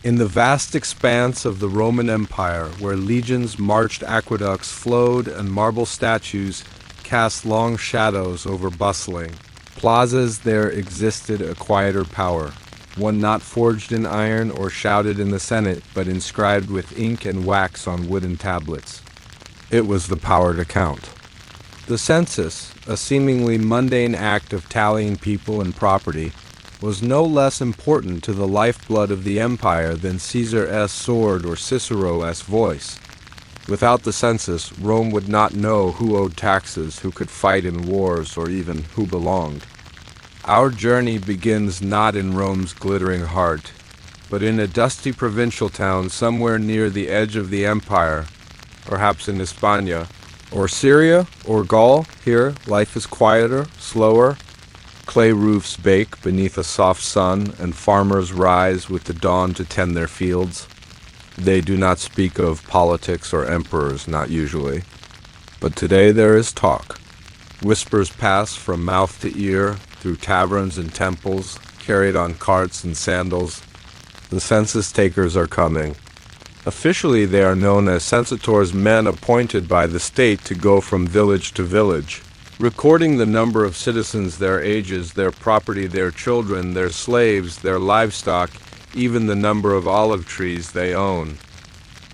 In the vast expanse of the Roman Empire, where legions marched, aqueducts flowed, and marble statues cast long shadows over bustling plazas, there existed a quieter power, one not forged in iron or shouted in the Senate, but inscribed with ink and wax on wooden tablets. It was the power to count. The census, a seemingly mundane act of tallying people and property, was no less important to the lifeblood of the empire than Caesar's sword or Cicero's voice. Without the census, Rome would not know who owed taxes, who could fight in wars, or even who belonged. Our journey begins not in Rome's glittering heart, but in a dusty provincial town somewhere near the edge of the empire, perhaps in Hispania, or Syria, or Gaul. Here, life is quieter, slower. Clay roofs bake beneath a soft sun, and farmers rise with the dawn to tend their fields. They do not speak of politics or emperors, not usually. But today there is talk. Whispers pass from mouth to ear, through taverns and temples, carried on carts and sandals. The census takers are coming. Officially, they are known as censitors, men appointed by the state to go from village to village, recording the number of citizens, their ages, their property, their children, their slaves, their livestock, even the number of olive trees they own.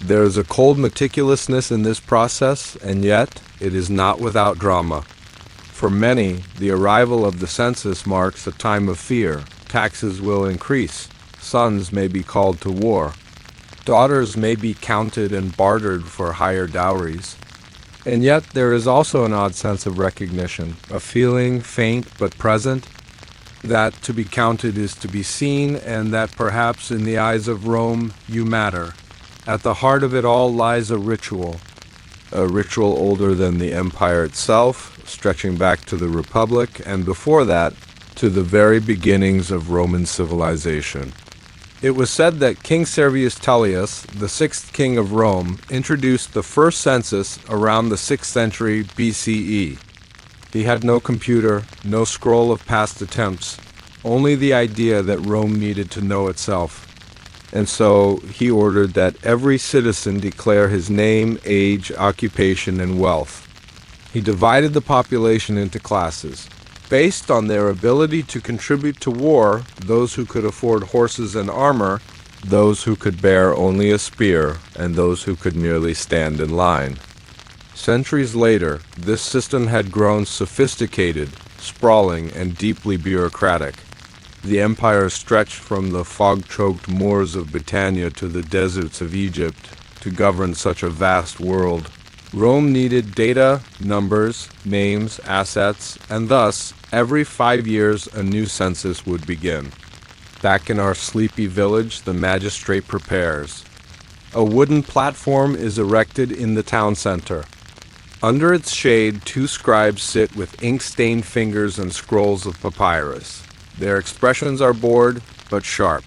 There is a cold meticulousness in this process, and yet it is not without drama. For many, the arrival of the census marks a time of fear. Taxes will increase. Sons may be called to war. Daughters may be counted and bartered for higher dowries. And yet there is also an odd sense of recognition, a feeling, faint but present, that to be counted is to be seen, and that perhaps in the eyes of Rome you matter. At the heart of it all lies a ritual older than the empire itself, stretching back to the Republic, and before that, to the very beginnings of Roman civilization. It was said that King Servius Tullius, the sixth king of Rome, introduced the first census around the 6th century BCE. He had no computer, no scroll of past attempts, only the idea that Rome needed to know itself. And so he ordered that every citizen declare his name, age, occupation, and wealth. He divided the population into classes. Based on their ability to contribute to war, those who could afford horses and armor, those who could bear only a spear, and those who could merely stand in line. Centuries later, this system had grown sophisticated, sprawling, and deeply bureaucratic. The empire stretched from the fog-choked moors of Britannia to the deserts of Egypt to govern such a vast world. Rome needed data, numbers, names, assets, and thus, every 5 years a new census would begin. Back in our sleepy village, the magistrate prepares. A wooden platform is erected in the town center. Under its shade, 2 scribes sit with ink-stained fingers and scrolls of papyrus. Their expressions are bored, but sharp.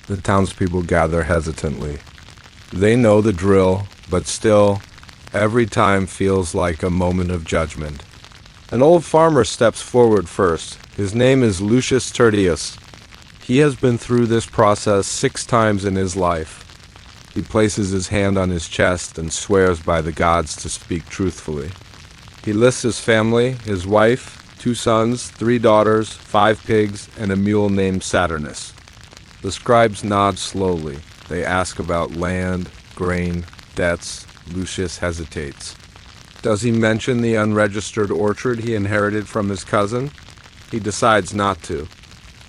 The townspeople gather hesitantly. They know the drill, but still, every time feels like a moment of judgment. An old farmer steps forward first. His name is Lucius Tertius. He has been through this process 6 times in his life. He places his hand on his chest and swears by the gods to speak truthfully. He lists his family, his wife, 2 sons, 3 daughters, 5 pigs, and a mule named Saturnus. The scribes nod slowly. They ask about land, grain, debts. Lucius hesitates. Does he mention the unregistered orchard he inherited from his cousin? He decides not to.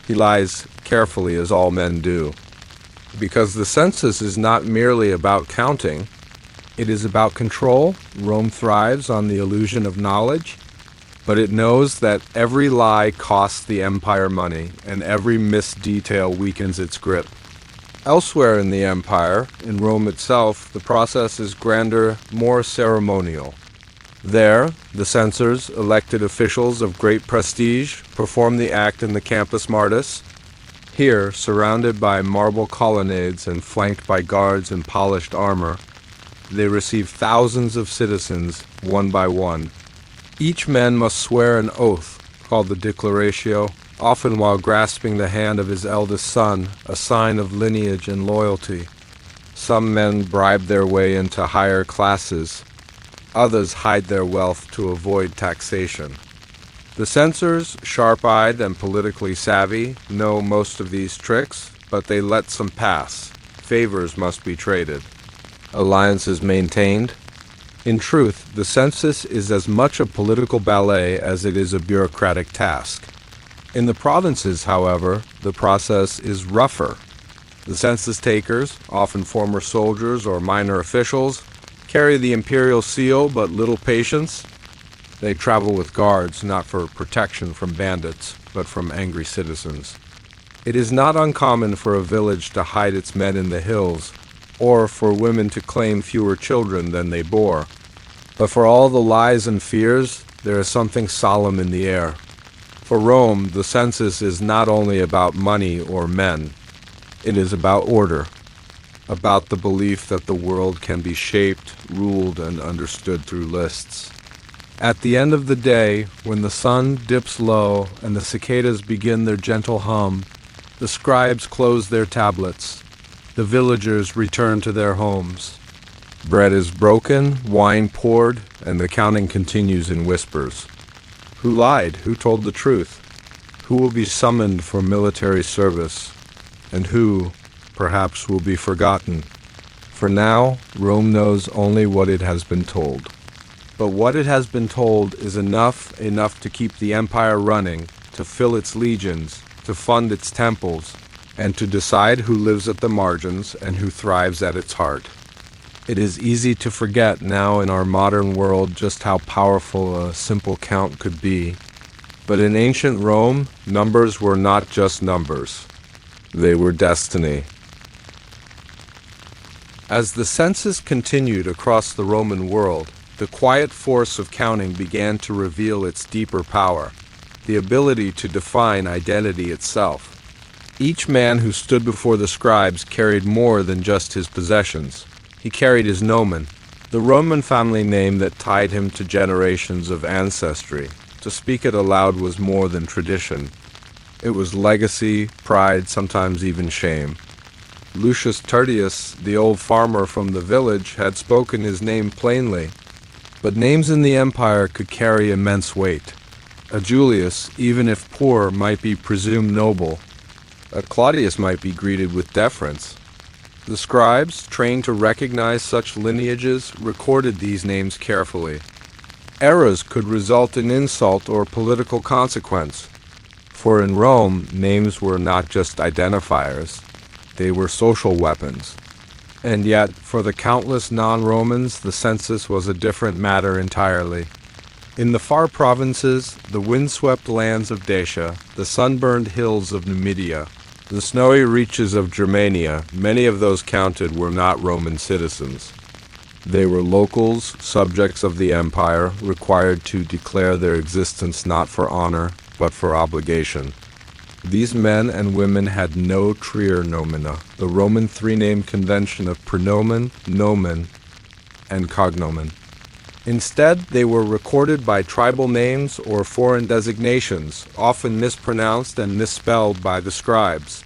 He lies carefully, as all men do. Because the census is not merely about counting, it is about control. Rome thrives on the illusion of knowledge, but it knows that every lie costs the empire money, and every missed detail weakens its grip. Elsewhere in the empire, in Rome itself, the process is grander, more ceremonial. There, the censors, elected officials of great prestige, perform the act in the Campus Martis. Here, surrounded by marble colonnades and flanked by guards in polished armor, they receive thousands of citizens, one by one. Each man must swear an oath, called the declaratio, often while grasping the hand of his eldest son, a sign of lineage and loyalty. Some men bribe their way into higher classes. Others hide their wealth to avoid taxation. The censors, sharp-eyed and politically savvy, know most of these tricks, but they let some pass. Favors must be traded. Alliances maintained. In truth, the census is as much a political ballet as it is a bureaucratic task. In the provinces, however, the process is rougher. The census takers, often former soldiers or minor officials, carry the imperial seal but little patience. They travel with guards, not for protection from bandits, but from angry citizens. It is not uncommon for a village to hide its men in the hills, or for women to claim fewer children than they bore. But for all the lies and fears, there is something solemn in the air. For Rome, the census is not only about money or men. It is about order, about the belief that the world can be shaped, ruled, and understood through lists. At the end of the day, when the sun dips low and the cicadas begin their gentle hum, the scribes close their tablets. The villagers return to their homes. Bread is broken, wine poured, and the counting continues in whispers. Who lied? Who told the truth? Who will be summoned for military service? And who, perhaps, will be forgotten? For now, Rome knows only what it has been told. But what it has been told is enough to keep the empire running, to fill its legions, to fund its temples, and to decide who lives at the margins and who thrives at its heart. It is easy to forget now in our modern world just how powerful a simple count could be. But in ancient Rome, numbers were not just numbers. They were destiny. As the census continued across the Roman world, the quiet force of counting began to reveal its deeper power, the ability to define identity itself. Each man who stood before the scribes carried more than just his possessions. He carried his nomen, the Roman family name that tied him to generations of ancestry. To speak it aloud was more than tradition. It was legacy, pride, sometimes even shame. Lucius Tertius, the old farmer from the village, had spoken his name plainly. But names in the empire could carry immense weight. A Julius, even if poor, might be presumed noble. A Claudius might be greeted with deference. The scribes, trained to recognize such lineages, recorded these names carefully. Errors could result in insult or political consequence. For in Rome, names were not just identifiers. They were social weapons. And yet, for the countless non-Romans, the census was a different matter entirely. In the far provinces, the windswept lands of Dacia, the sunburned hills of Numidia, the snowy reaches of Germania, many of those counted were not Roman citizens. They were locals, subjects of the empire, required to declare their existence not for honor, but for obligation. These men and women had no trier nomina, the Roman three-name convention of praenomen, nomen, and cognomen. Instead, they were recorded by tribal names or foreign designations, often mispronounced and misspelled by the scribes.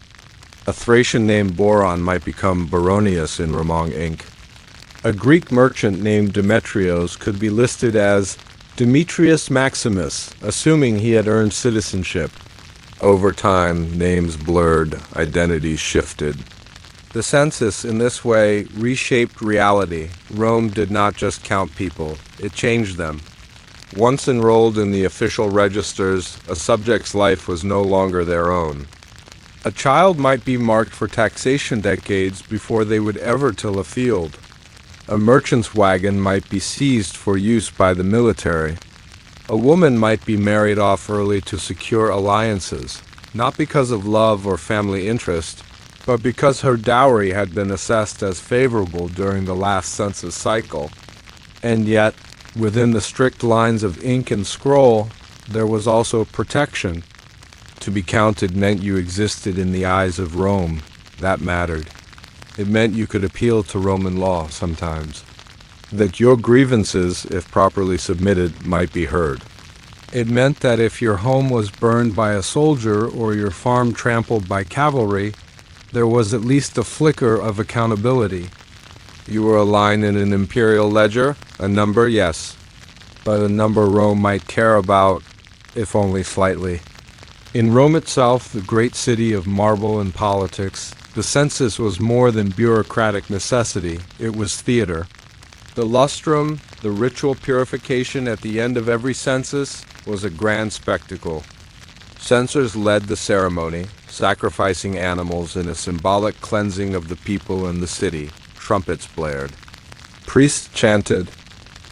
A Thracian named Boron might become Baronius in Romang ink. A Greek merchant named Demetrios could be listed as Demetrius Maximus, assuming he had earned citizenship. Over time, names blurred, identities shifted. The census, in this way, reshaped reality. Rome did not just count people, it changed them. Once enrolled in the official registers, a subject's life was no longer their own. A child might be marked for taxation decades before they would ever till a field. A merchant's wagon might be seized for use by the military. A woman might be married off early to secure alliances, not because of love or family interest, but because her dowry had been assessed as favorable during the last census cycle. And yet, within the strict lines of ink and scroll, there was also protection. To be counted meant you existed in the eyes of Rome. That mattered. It meant you could appeal to Roman law sometimes. That your grievances, if properly submitted, might be heard. It meant that if your home was burned by a soldier or your farm trampled by cavalry, there was at least a flicker of accountability. You were a line in an imperial ledger, a number, yes, but a number Rome might care about, if only slightly. In Rome itself, the great city of marble and politics, the census was more than bureaucratic necessity, it was theater. The lustrum, the ritual purification at the end of every census, was a grand spectacle. Censors led the ceremony, sacrificing animals in a symbolic cleansing of the people and the city. Trumpets blared. Priests chanted.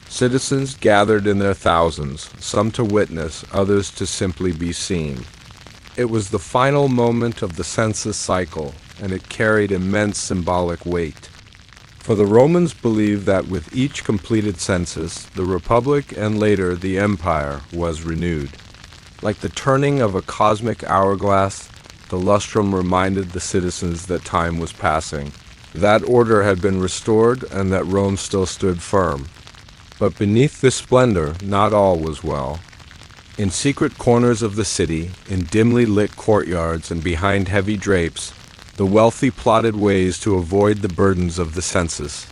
Citizens gathered in their thousands, some to witness, others to simply be seen. It was the final moment of the census cycle, and it carried immense symbolic weight. For the Romans believed that with each completed census, the Republic and later the Empire was renewed. Like the turning of a cosmic hourglass, the lustrum reminded the citizens that time was passing. That order had been restored and that Rome still stood firm. But beneath this splendor, not all was well. In secret corners of the city, in dimly lit courtyards and behind heavy drapes, the wealthy plotted ways to avoid the burdens of the census.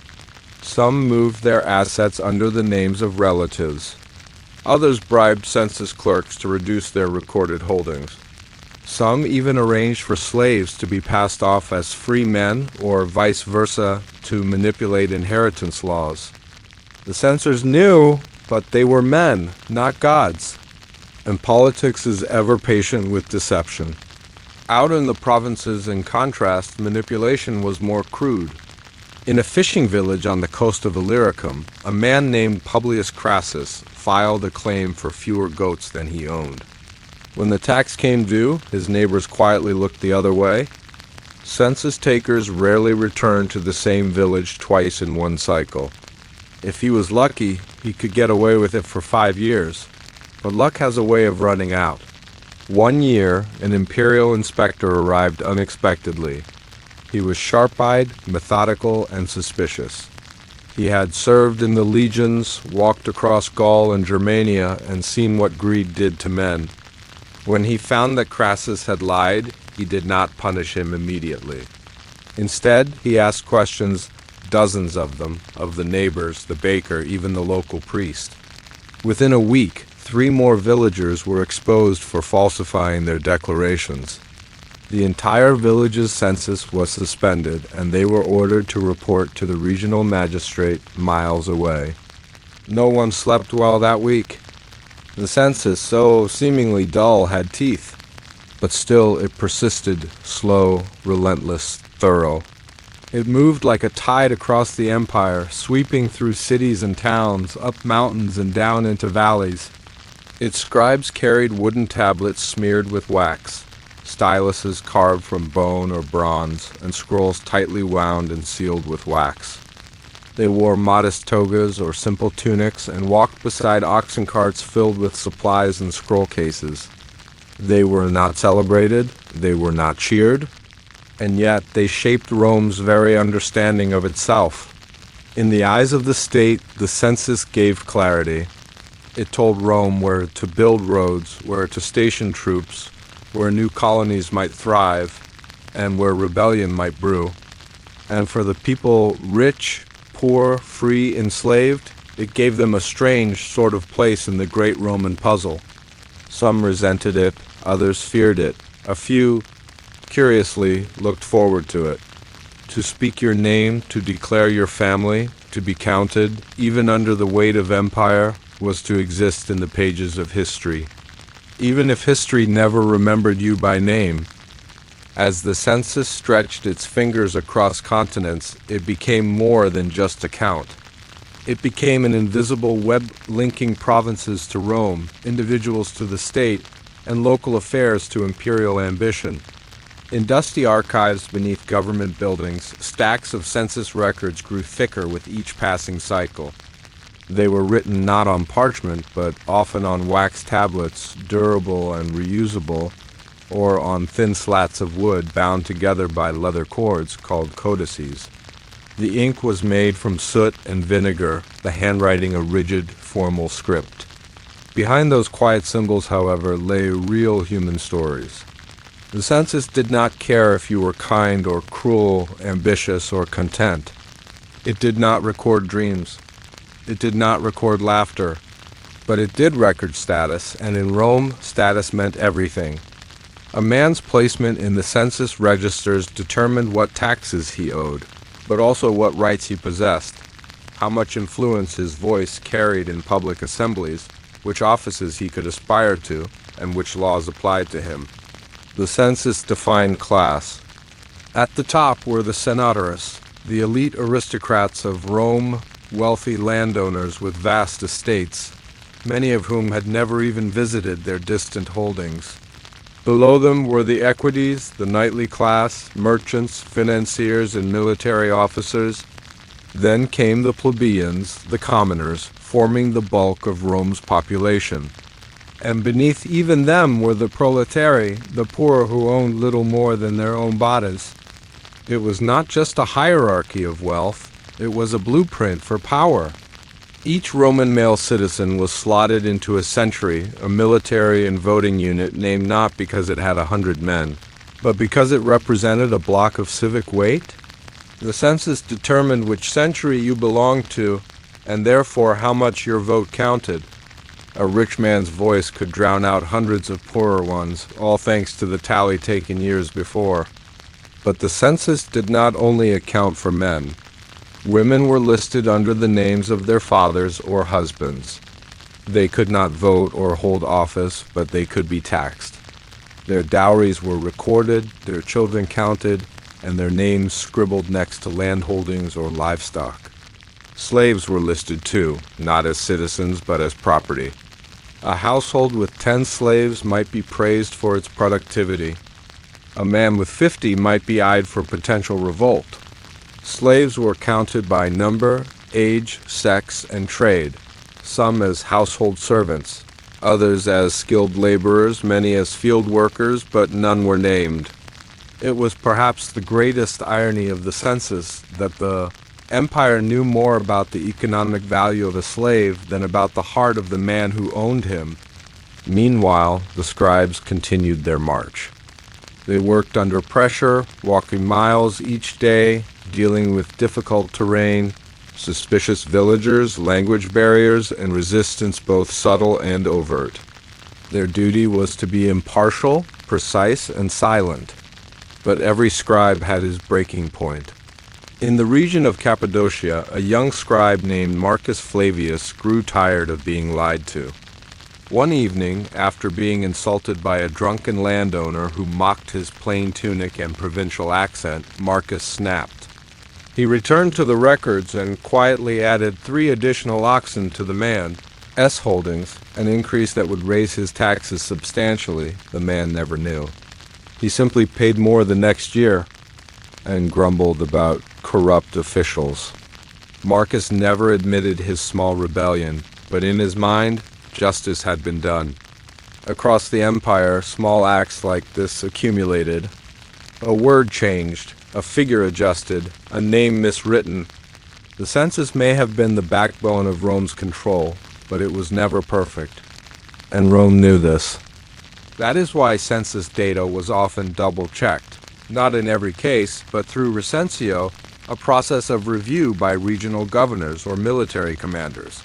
Some moved their assets under the names of relatives. Others bribed census clerks to reduce their recorded holdings. Some even arranged for slaves to be passed off as free men or vice versa to manipulate inheritance laws. The censors knew, but they were men, not gods. And politics is ever patient with deception. Out in the provinces, in contrast, manipulation was more crude. In a fishing village on the coast of Illyricum, a man named Publius Crassus filed a claim for fewer goats than he owned. When the tax came due, his neighbors quietly looked the other way. Census takers rarely returned to the same village twice in one cycle. If he was lucky, he could get away with it for 5 years. But luck has a way of running out. One year, an imperial inspector arrived unexpectedly. He was sharp-eyed, methodical, and suspicious. He had served in the legions, walked across Gaul and Germania, and seen what greed did to men. When he found that Crassus had lied, he did not punish him immediately. Instead, he asked questions, dozens of them, of the neighbors, the baker, even the local priest. Within a week, 3 more villagers were exposed for falsifying their declarations. The entire village's census was suspended, and they were ordered to report to the regional magistrate miles away. No one slept well that week. The census, so seemingly dull, had teeth, but still it persisted, slow, relentless, thorough. It moved like a tide across the empire, sweeping through cities and towns, up mountains and down into valleys. Its scribes carried wooden tablets smeared with wax, styluses carved from bone or bronze, and scrolls tightly wound and sealed with wax. They wore modest togas or simple tunics and walked beside oxen carts filled with supplies and scroll cases. They were not celebrated, they were not cheered, and yet they shaped Rome's very understanding of itself. In the eyes of the state, the census gave clarity. It told Rome where to build roads, where to station troops, where new colonies might thrive, and where rebellion might brew. And for the people rich, poor, free, enslaved, it gave them a strange sort of place in the great Roman puzzle. Some resented it, others feared it. A few, curiously, looked forward to it. To speak your name, to declare your family, to be counted, even under the weight of empire, was to exist in the pages of history. Even if history never remembered you by name, as the census stretched its fingers across continents, it became more than just a count. It became an invisible web linking provinces to Rome, individuals to the state, and local affairs to imperial ambition. In dusty archives beneath government buildings, stacks of census records grew thicker with each passing cycle. They were written not on parchment, but often on wax tablets, durable and reusable, or on thin slats of wood bound together by leather cords called codices. The ink was made from soot and vinegar, the handwriting a rigid, formal script. Behind those quiet symbols, however, lay real human stories. The census did not care if you were kind or cruel, ambitious or content. It did not record dreams. It did not record laughter. But it did record status, and in Rome, status meant everything. A man's placement in the census registers determined what taxes he owed, but also what rights he possessed, how much influence his voice carried in public assemblies, which offices he could aspire to, and which laws applied to him. The census defined class. At the top were the senatorius, the elite aristocrats of Rome, wealthy landowners with vast estates, many of whom had never even visited their distant holdings. Below them were the equites, the knightly class, merchants, financiers, and military officers. Then came the plebeians, the commoners, forming the bulk of Rome's population. And beneath even them were the proletari, the poor who owned little more than their own bodies. It was not just a hierarchy of wealth, it was a blueprint for power. Each Roman male citizen was slotted into a century, a military and voting unit named not because it had 100 men, but because it represented a block of civic weight. The census determined which century you belonged to, and therefore how much your vote counted. A rich man's voice could drown out hundreds of poorer ones, all thanks to the tally taken years before. But the census did not only account for men. Women were listed under the names of their fathers or husbands. They could not vote or hold office, but they could be taxed. Their dowries were recorded, their children counted, and their names scribbled next to land holdings or livestock. Slaves were listed too, not as citizens but as property. A household with 10 slaves might be praised for its productivity. A man with 50 might be eyed for potential revolt. Slaves were counted by number, age, sex, and trade, some as household servants, others as skilled laborers, many as field workers, but none were named. It was perhaps the greatest irony of the census that the empire knew more about the economic value of a slave than about the heart of the man who owned him. Meanwhile, the scribes continued their march. They worked under pressure, walking miles each day, dealing with difficult terrain, suspicious villagers, language barriers, and resistance both subtle and overt. Their duty was to be impartial, precise, and silent. But every scribe had his breaking point. In the region of Cappadocia, a young scribe named Marcus Flavius grew tired of being lied to. One evening, after being insulted by a drunken landowner who mocked his plain tunic and provincial accent, Marcus snapped. He returned to the records and quietly added 3 additional oxen to the man's holdings, an increase that would raise his taxes substantially. The man never knew. He simply paid more the next year and grumbled about corrupt officials. Marcus never admitted his small rebellion, but in his mind, justice had been done. Across the empire, small acts like this accumulated. A word changed, a figure adjusted, a name miswritten. The census may have been the backbone of Rome's control, but it was never perfect. And Rome knew this. That is why census data was often double-checked. Not in every case, but through recensio, a process of review by regional governors or military commanders.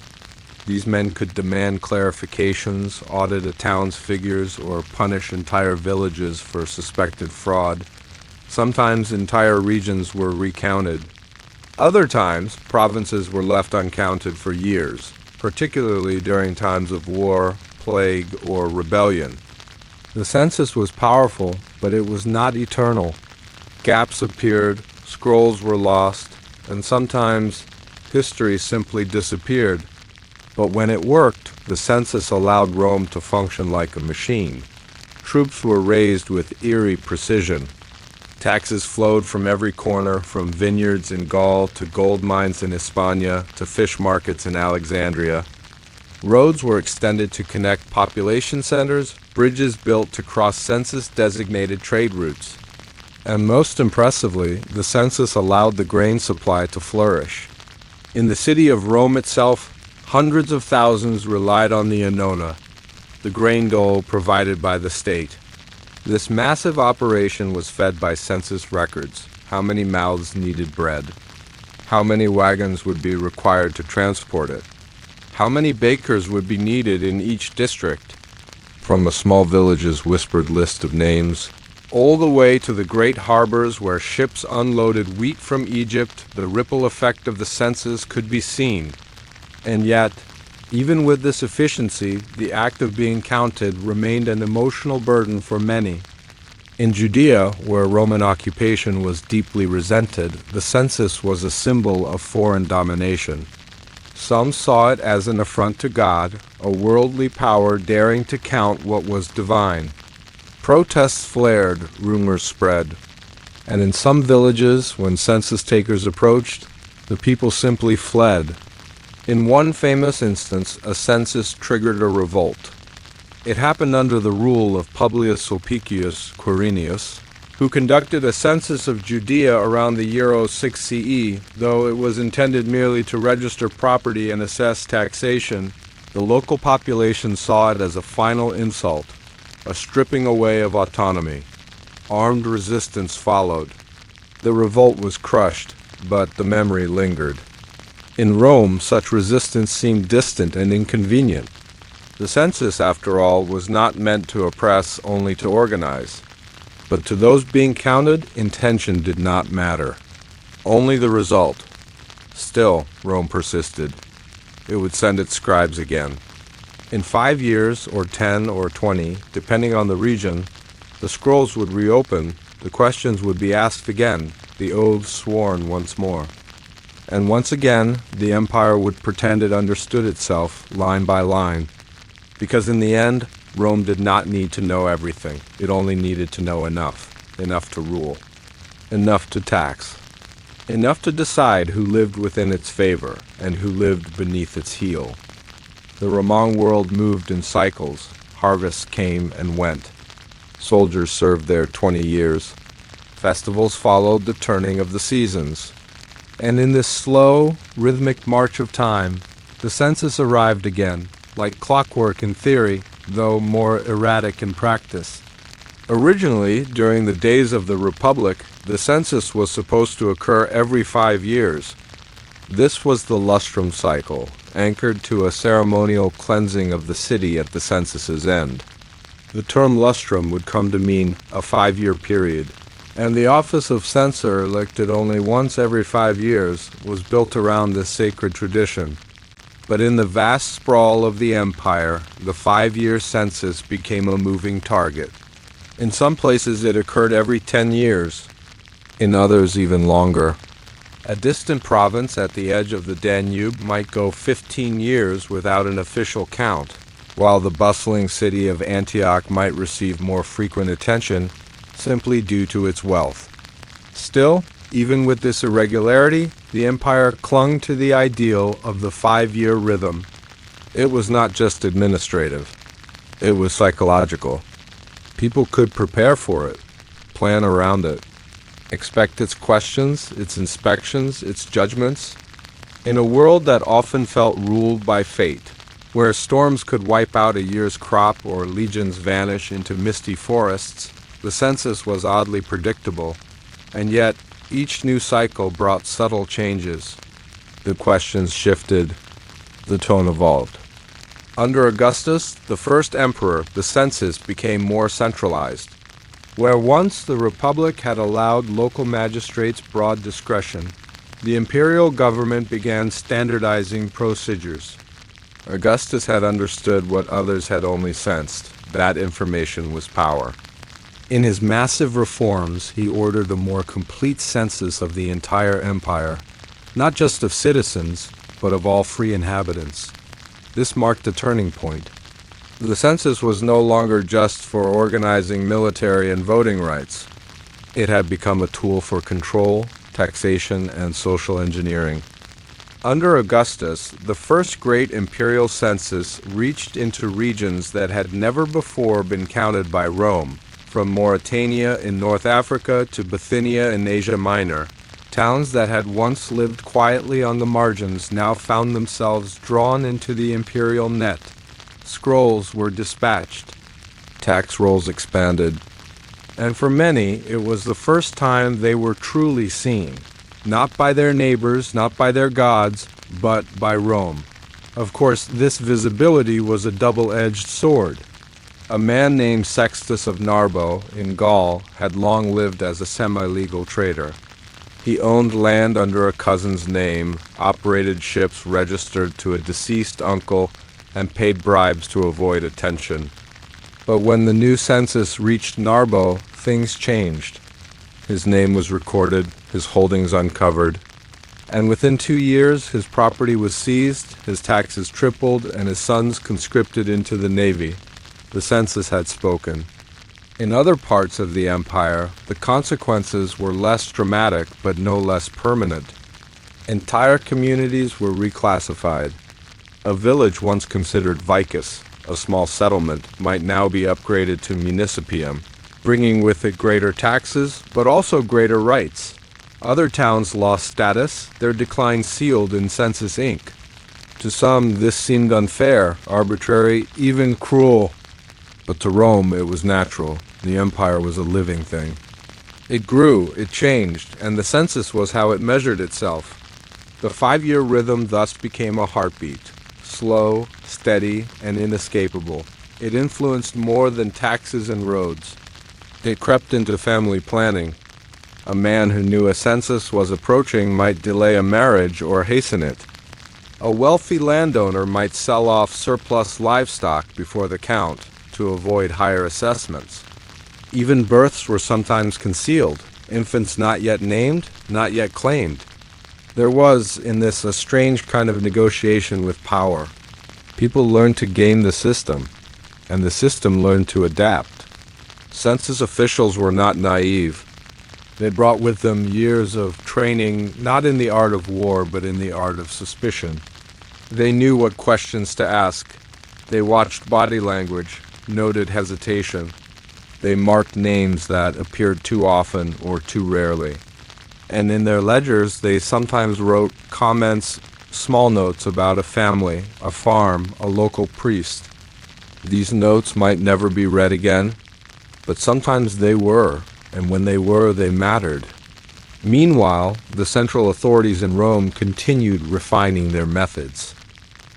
These men could demand clarifications, audit a town's figures, or punish entire villages for suspected fraud. Sometimes entire regions were recounted. Other times, provinces were left uncounted for years, particularly during times of war, plague, or rebellion. The census was powerful, but it was not eternal. Gaps appeared, scrolls were lost, and sometimes history simply disappeared. But when it worked, the census allowed Rome to function like a machine. Troops were raised with eerie precision. Taxes flowed from every corner, from vineyards in Gaul to gold mines in Hispania to fish markets in Alexandria. Roads were extended to connect population centers, bridges built to cross census-designated trade routes. And most impressively, the census allowed the grain supply to flourish. In the city of Rome itself, Hundreds of thousands relied on the annona, the grain dole provided by the state. This massive operation was fed by census records. How many mouths needed bread? How many wagons would be required to transport it? How many bakers would be needed in each district? From a small village's whispered list of names, all the way to the great harbors where ships unloaded wheat from Egypt, the ripple effect of the census could be seen. And yet, even with this efficiency, the act of being counted remained an emotional burden for many. In Judea, where Roman occupation was deeply resented, the census was a symbol of foreign domination. Some saw it as an affront to God, a worldly power daring to count what was divine. Protests flared, rumors spread, and in some villages, when census takers approached, the people simply fled. In one famous instance, a census triggered a revolt. It happened under the rule of Publius Sulpicius Quirinius, who conducted a census of Judea around the year 06 CE. Though it was intended merely to register property and assess taxation, the local population saw it as a final insult, a stripping away of autonomy. Armed resistance followed. The revolt was crushed, but the memory lingered. In Rome, such resistance seemed distant and inconvenient. The census, after all, was not meant to oppress, only to organize. But to those being counted, intention did not matter. Only the result. Still, Rome persisted. It would send its scribes again. In 5 years, or 10 or 20, depending on the region, the scrolls would reopen, the questions would be asked again, the oaths sworn once more. And once again, the empire would pretend it understood itself, line by line. Because in the end, Rome did not need to know everything. It only needed to know enough. Enough to rule. Enough to tax. Enough to decide who lived within its favor and who lived beneath its heel. The Roman world moved in cycles. Harvests came and went. Soldiers served there 20 years. Festivals followed the turning of the seasons. And in this slow, rhythmic march of time, the census arrived again, like clockwork in theory, though more erratic in practice. Originally, during the days of the Republic, the census was supposed to occur every 5 years. This was the lustrum cycle, anchored to a ceremonial cleansing of the city at the census's end. The term lustrum would come to mean a 5-year period, and the office of censor, elected only once every 5 years, was built around this sacred tradition. But in the vast sprawl of the empire, the 5-year census became a moving target. In some places it occurred every 10 years, in others even longer. A distant province at the edge of the Danube might go 15 years without an official count, while the bustling city of Antioch might receive more frequent attention simply due to its wealth. Still, even with this irregularity, the empire clung to the ideal of the 5-year rhythm. It was not just administrative. It was psychological. People could prepare for it, plan around it, expect its questions, its inspections, its judgments. In a world that often felt ruled by fate, where storms could wipe out a year's crop or legions vanish into misty forests, the census was oddly predictable, and yet each new cycle brought subtle changes. The questions shifted, the tone evolved. Under Augustus, the first emperor, the census became more centralized. Where once the Republic had allowed local magistrates broad discretion, the imperial government began standardizing procedures. Augustus had understood what others had only sensed. That information was power. In his massive reforms, he ordered a more complete census of the entire empire, not just of citizens, but of all free inhabitants. This marked a turning point. The census was no longer just for organizing military and voting rights. It had become a tool for control, taxation, and social engineering. Under Augustus, the first great imperial census reached into regions that had never before been counted by Rome, from Mauritania in North Africa to Bithynia in Asia Minor. Towns that had once lived quietly on the margins now found themselves drawn into the imperial net. Scrolls were dispatched. Tax rolls expanded. And for many, it was the first time they were truly seen. Not by their neighbors, not by their gods, but by Rome. Of course, this visibility was a double-edged sword. A man named Sextus of Narbo in Gaul had long lived as a semi-legal trader. He owned land under a cousin's name, operated ships registered to a deceased uncle, and paid bribes to avoid attention. But when the new census reached Narbo, things changed. His name was recorded, his holdings uncovered, and within 2 years his property was seized, his taxes tripled, and his sons conscripted into the navy. The census had spoken. In other parts of the empire, the consequences were less dramatic but no less permanent. Entire communities were reclassified. A village once considered vicus, a small settlement, might now be upgraded to municipium, bringing with it greater taxes but also greater rights. Other towns lost status, their decline sealed in census ink. To some, this seemed unfair, arbitrary, even cruel. But to Rome, it was natural. The empire was a living thing. It grew, it changed, and the census was how it measured itself. The 5-year rhythm thus became a heartbeat, slow, steady, and inescapable. It influenced more than taxes and roads. It crept into family planning. A man who knew a census was approaching might delay a marriage or hasten it. A wealthy landowner might sell off surplus livestock before the count to avoid higher assessments. Even births were sometimes concealed, infants not yet named, not yet claimed. There was, in this, a strange kind of negotiation with power. People learned to game the system, and the system learned to adapt. Census officials were not naive. They brought with them years of training, not in the art of war, but in the art of suspicion. They knew what questions to ask. They watched body language, noted hesitation. They marked names that appeared too often or too rarely. And in their ledgers, they sometimes wrote comments, small notes about a family, a farm, a local priest. These notes might never be read again, but sometimes they were, and when they were, they mattered. Meanwhile, the central authorities in Rome continued refining their methods.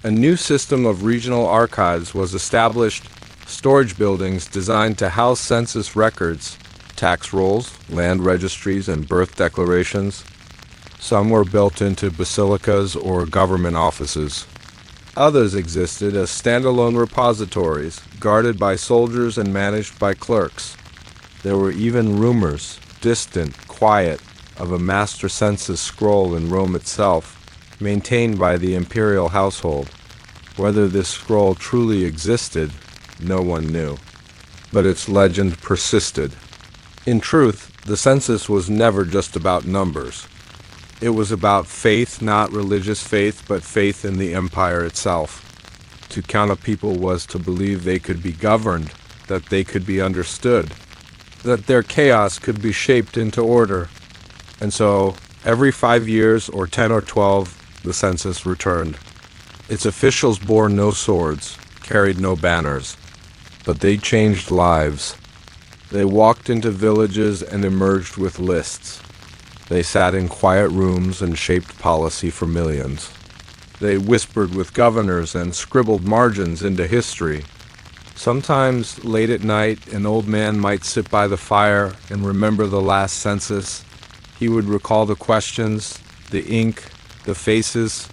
A new system of regional archives was established, storage buildings designed to house census records, tax rolls, land registries, and birth declarations. Some were built into basilicas or government offices. Others existed as standalone repositories, guarded by soldiers and managed by clerks. There were even rumors, distant, quiet, of a master census scroll in Rome itself, maintained by the imperial household. Whether this scroll truly existed, no one knew. But its legend persisted. In truth, the census was never just about numbers. It was about faith, not religious faith, but faith in the empire itself. To count a people was to believe they could be governed, that they could be understood, that their chaos could be shaped into order. And so, every 5 years, or 10 or 12, the census returned. Its officials bore no swords, carried no banners, but they changed lives. They walked into villages and emerged with lists. They sat in quiet rooms and shaped policy for millions. They whispered with governors and scribbled margins into history. Sometimes, late at night, an old man might sit by the fire and remember the last census. He would recall the questions, the ink, the faces.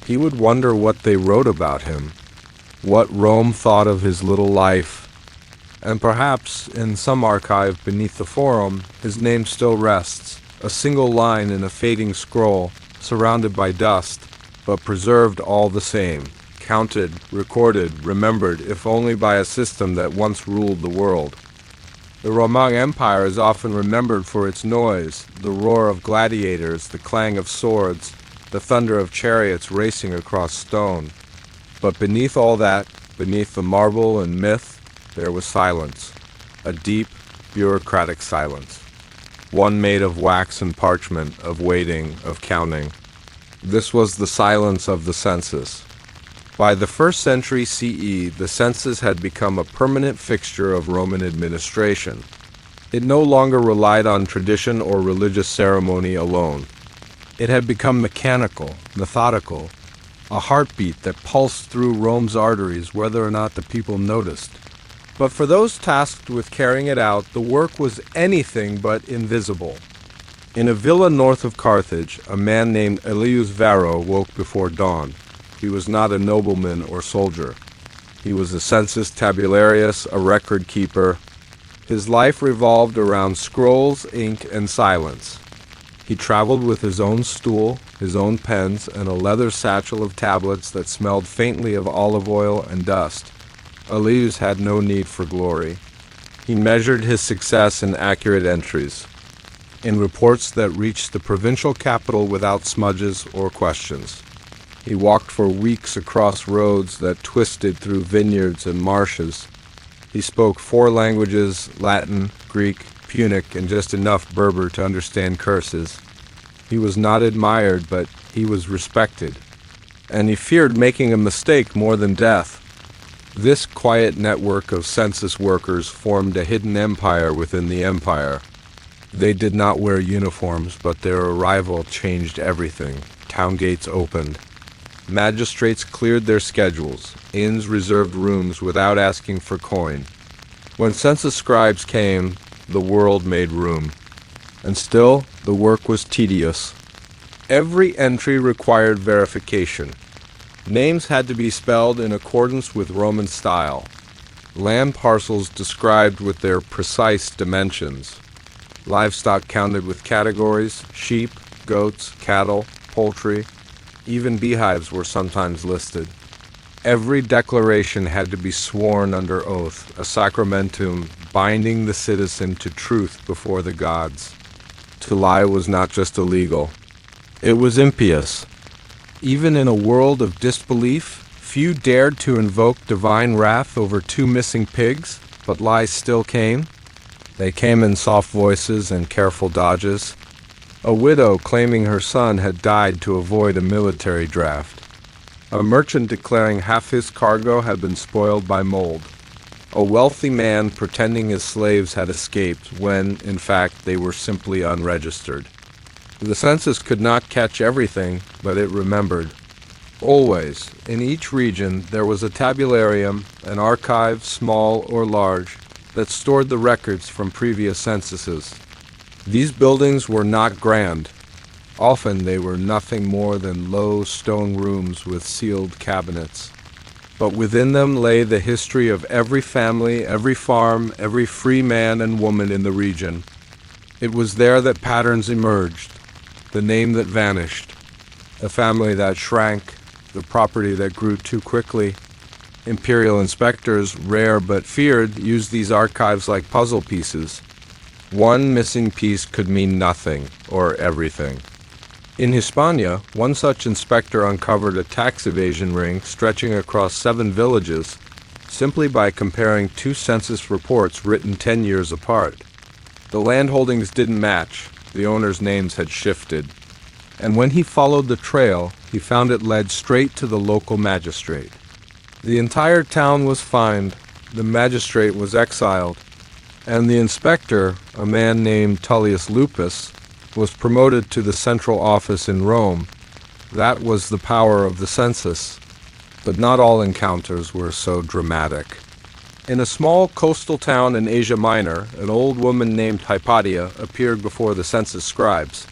He would wonder what they wrote about him, what Rome thought of his little life. And perhaps, in some archive beneath the forum, his name still rests, a single line in a fading scroll, surrounded by dust, but preserved all the same, counted, recorded, remembered, if only by a system that once ruled the world. The Roman Empire is often remembered for its noise, the roar of gladiators, the clang of swords, the thunder of chariots racing across stone. But beneath all that, beneath the marble and myth, there was silence, a deep, bureaucratic silence. one made of wax and parchment, of waiting, of counting. This was the silence of the census. By the 1st century CE, the census had become a permanent fixture of Roman administration. It no longer relied on tradition or religious ceremony alone. It had become mechanical, methodical, a heartbeat that pulsed through Rome's arteries whether or not the people noticed. But for those tasked with carrying it out, the work was anything but invisible. In a villa north of Carthage, a man named Aelius Varro woke before dawn. He was not a nobleman or soldier. He was a census tabularius, a record keeper. His life revolved around scrolls, ink, and silence. He traveled with his own stool, his own pens, and a leather satchel of tablets that smelled faintly of olive oil and dust. Aelius had no need for glory. He measured his success in accurate entries, in reports that reached the provincial capital without smudges or questions. He walked for weeks across roads that twisted through vineyards and marshes. He spoke 4 languages, Latin, Greek, Punic, and just enough Berber to understand curses. He was not admired, but he was respected. And he feared making a mistake more than death. This quiet network of census workers formed a hidden empire within the empire. They did not wear uniforms, but their arrival changed everything. Town gates opened. Magistrates cleared their schedules. Inns reserved rooms without asking for coin. When census scribes came, the world made room. And still, the work was tedious. Every entry required verification. Names had to be spelled in accordance with Roman style. Land parcels described with their precise dimensions. Livestock counted with categories: sheep, goats, cattle, poultry. Even beehives were sometimes listed. Every declaration had to be sworn under oath, a sacramentum binding the citizen to truth before the gods. To lie was not just illegal. It was impious. Even in a world of disbelief, few dared to invoke divine wrath over 2 missing pigs, but lies still came. They came in soft voices and careful dodges. A widow claiming her son had died to avoid a military draft. A merchant declaring half his cargo had been spoiled by mold. A wealthy man pretending his slaves had escaped when, in fact, they were simply unregistered. The census could not catch everything, but it remembered. Always, in each region, there was a tabularium, an archive, small or large, that stored the records from previous censuses. These buildings were not grand. Often they were nothing more than low stone rooms with sealed cabinets. But within them lay the history of every family, every farm, every free man and woman in the region. It was there that patterns emerged, the name that vanished, a family that shrank, the property that grew too quickly. Imperial inspectors, rare but feared, used these archives like puzzle pieces. One missing piece could mean nothing, or everything. In Hispania, one such inspector uncovered a tax evasion ring stretching across 7 villages simply by comparing 2 census reports written 10 years apart. The landholdings didn't match, the owners' names had shifted. And when he followed the trail, he found it led straight to the local magistrate. The entire town was fined, the magistrate was exiled, and the inspector, a man named Tullius Lupus, was promoted to the central office in Rome. That was the power of the census. But not all encounters were so dramatic. In a small coastal town in Asia Minor, an old woman named Hypatia appeared before the census scribes.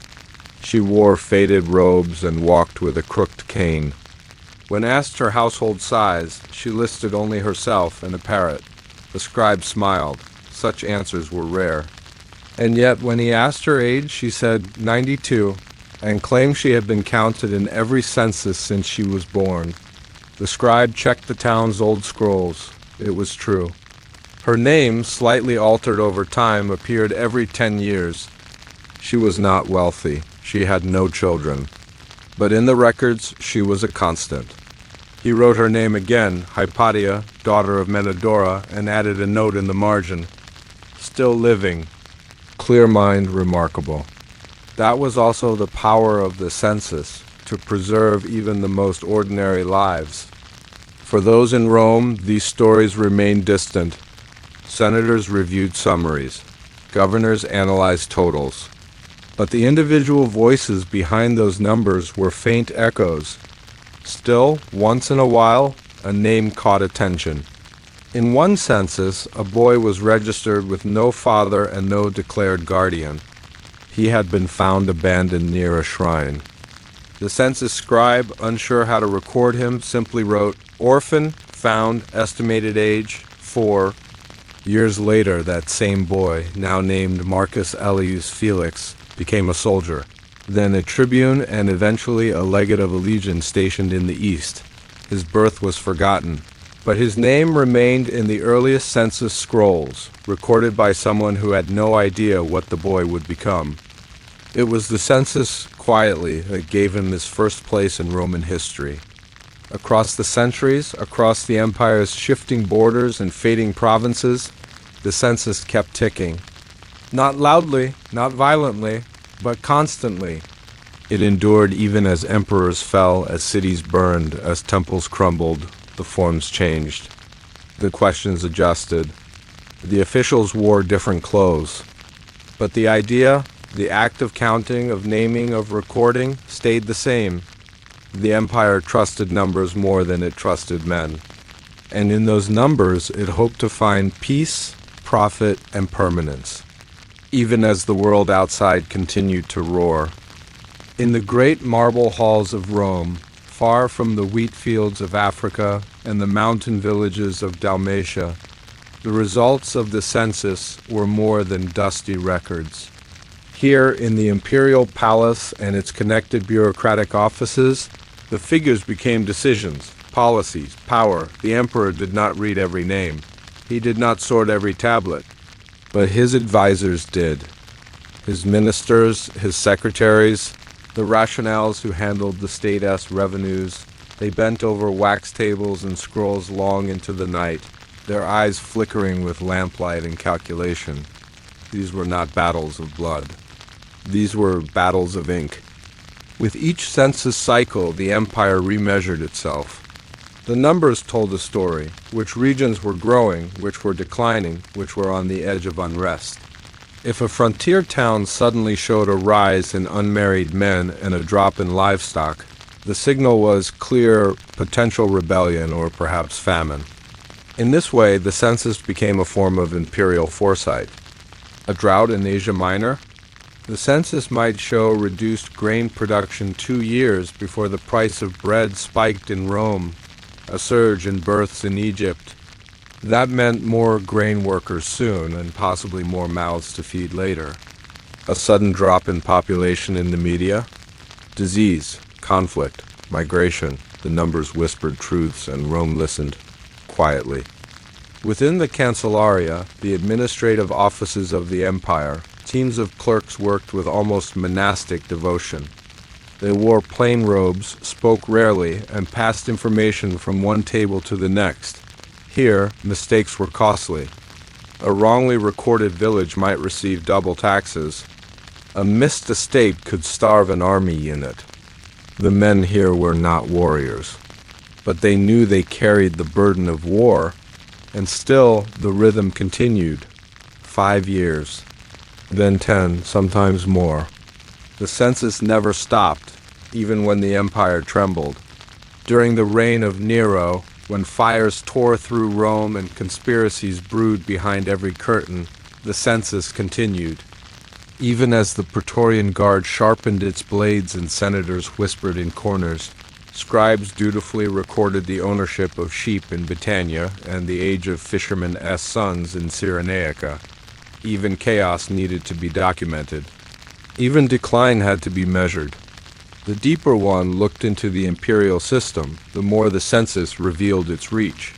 She wore faded robes and walked with a crooked cane. When asked her household size, she listed only herself and a parrot. The scribe smiled. Such answers were rare. And yet, when he asked her age, she said 92, and claimed she had been counted in every census since she was born. The scribe checked the town's old scrolls. It was true. Her name, slightly altered over time, appeared every 10 years. She was not wealthy. She had no children. But in the records, she was a constant. He wrote her name again, Hypatia, daughter of Menedora, and added a note in the margin. Still living. clear mind remarkable. That was also the power of the census, to preserve even the most ordinary lives. For those in Rome, these stories remained distant. Senators reviewed summaries. Governors analyzed totals. But the individual voices behind those numbers were faint echoes. Still, once in a while, a name caught attention. In one census, a boy was registered with no father and no declared guardian. He had been found abandoned near a shrine. The census scribe, unsure how to record him, simply wrote, "Orphan, found, estimated age, 4." Years later, that same boy, now named Marcus Aelius Felix, became a soldier, then a tribune, and eventually a legate of a legion stationed in the east. His birth was forgotten, but his name remained in the earliest census scrolls, recorded by someone who had no idea what the boy would become. It was the census, quietly, that gave him his first place in Roman history. Across the centuries, across the empire's shifting borders and fading provinces, the census kept ticking. Not loudly, not violently, but constantly. It endured even as emperors fell, as cities burned, as temples crumbled, the forms changed. The questions adjusted. The officials wore different clothes. But the idea, the act of counting, of naming, of recording, stayed the same. The empire trusted numbers more than it trusted men. And in those numbers, it hoped to find peace, profit, and permanence, even as the world outside continued to roar. In the great marble halls of Rome, far from the wheat fields of Africa and the mountain villages of Dalmatia, the results of the census were more than dusty records. Here, in the imperial palace and its connected bureaucratic offices, the figures became decisions, policies, power. The emperor did not read every name. He did not sort every tablet. But his advisors did. His ministers, his secretaries, the rationales who handled the state-s revenues, they bent over wax tables and scrolls long into the night, their eyes flickering with lamplight and calculation. These were not battles of blood. These were battles of ink. With each census cycle, the empire remeasured itself. The numbers told a story, which regions were growing, which were declining, which were on the edge of unrest. If a frontier town suddenly showed a rise in unmarried men and a drop in livestock, the signal was clear potential rebellion or perhaps famine. In this way, the census became a form of imperial foresight. A drought in Asia Minor? The census might show reduced grain production 2 years before the price of bread spiked in Rome, a surge in births in Egypt. That meant more grain workers soon and possibly more mouths to feed later. A sudden drop in population in the media? Disease, conflict, migration. The numbers whispered truths and Rome listened quietly. Within the cancellaria, the administrative offices of the empire, teams of clerks worked with almost monastic devotion. They wore plain robes, spoke rarely, and passed information from one table to the next. Here, mistakes were costly. A wrongly recorded village might receive double taxes. A missed estate could starve an army unit. The men here were not warriors, but they knew they carried the burden of war, and still the rhythm continued. 5 years. Then 10, sometimes more. The census never stopped, even when the empire trembled. During the reign of Nero, when fires tore through Rome and conspiracies brewed behind every curtain, the census continued. Even as the Praetorian Guard sharpened its blades and senators whispered in corners, scribes dutifully recorded the ownership of sheep in Britannia and the age of fishermen's sons in Cyrenaica. Even chaos needed to be documented. Even decline had to be measured. The deeper one looked into the imperial system, the more the census revealed its reach.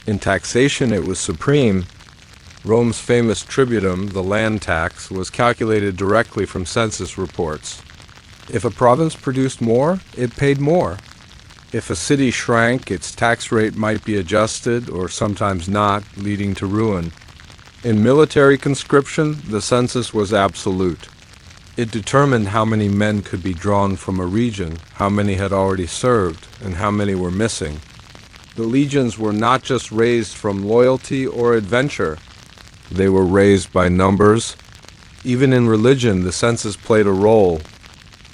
In taxation it was supreme. Rome's famous tributum, the land tax, was calculated directly from census reports. If a province produced more, it paid more. If a city shrank, its tax rate might be adjusted or sometimes not, leading to ruin. In military conscription, the census was absolute. It determined how many men could be drawn from a region, how many had already served, and how many were missing. The legions were not just raised from loyalty or adventure. They were raised by numbers. Even in religion, the census played a role.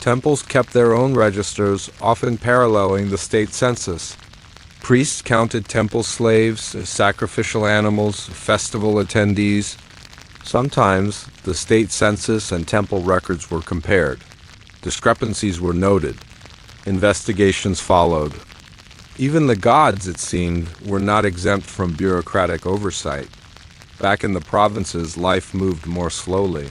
Temples kept their own registers, often paralleling the state census. Priests counted temple slaves, sacrificial animals, festival attendees. Sometimes the state census and temple records were compared. Discrepancies were noted. Investigations followed. Even the gods, it seemed, were not exempt from bureaucratic oversight. Back in the provinces, life moved more slowly.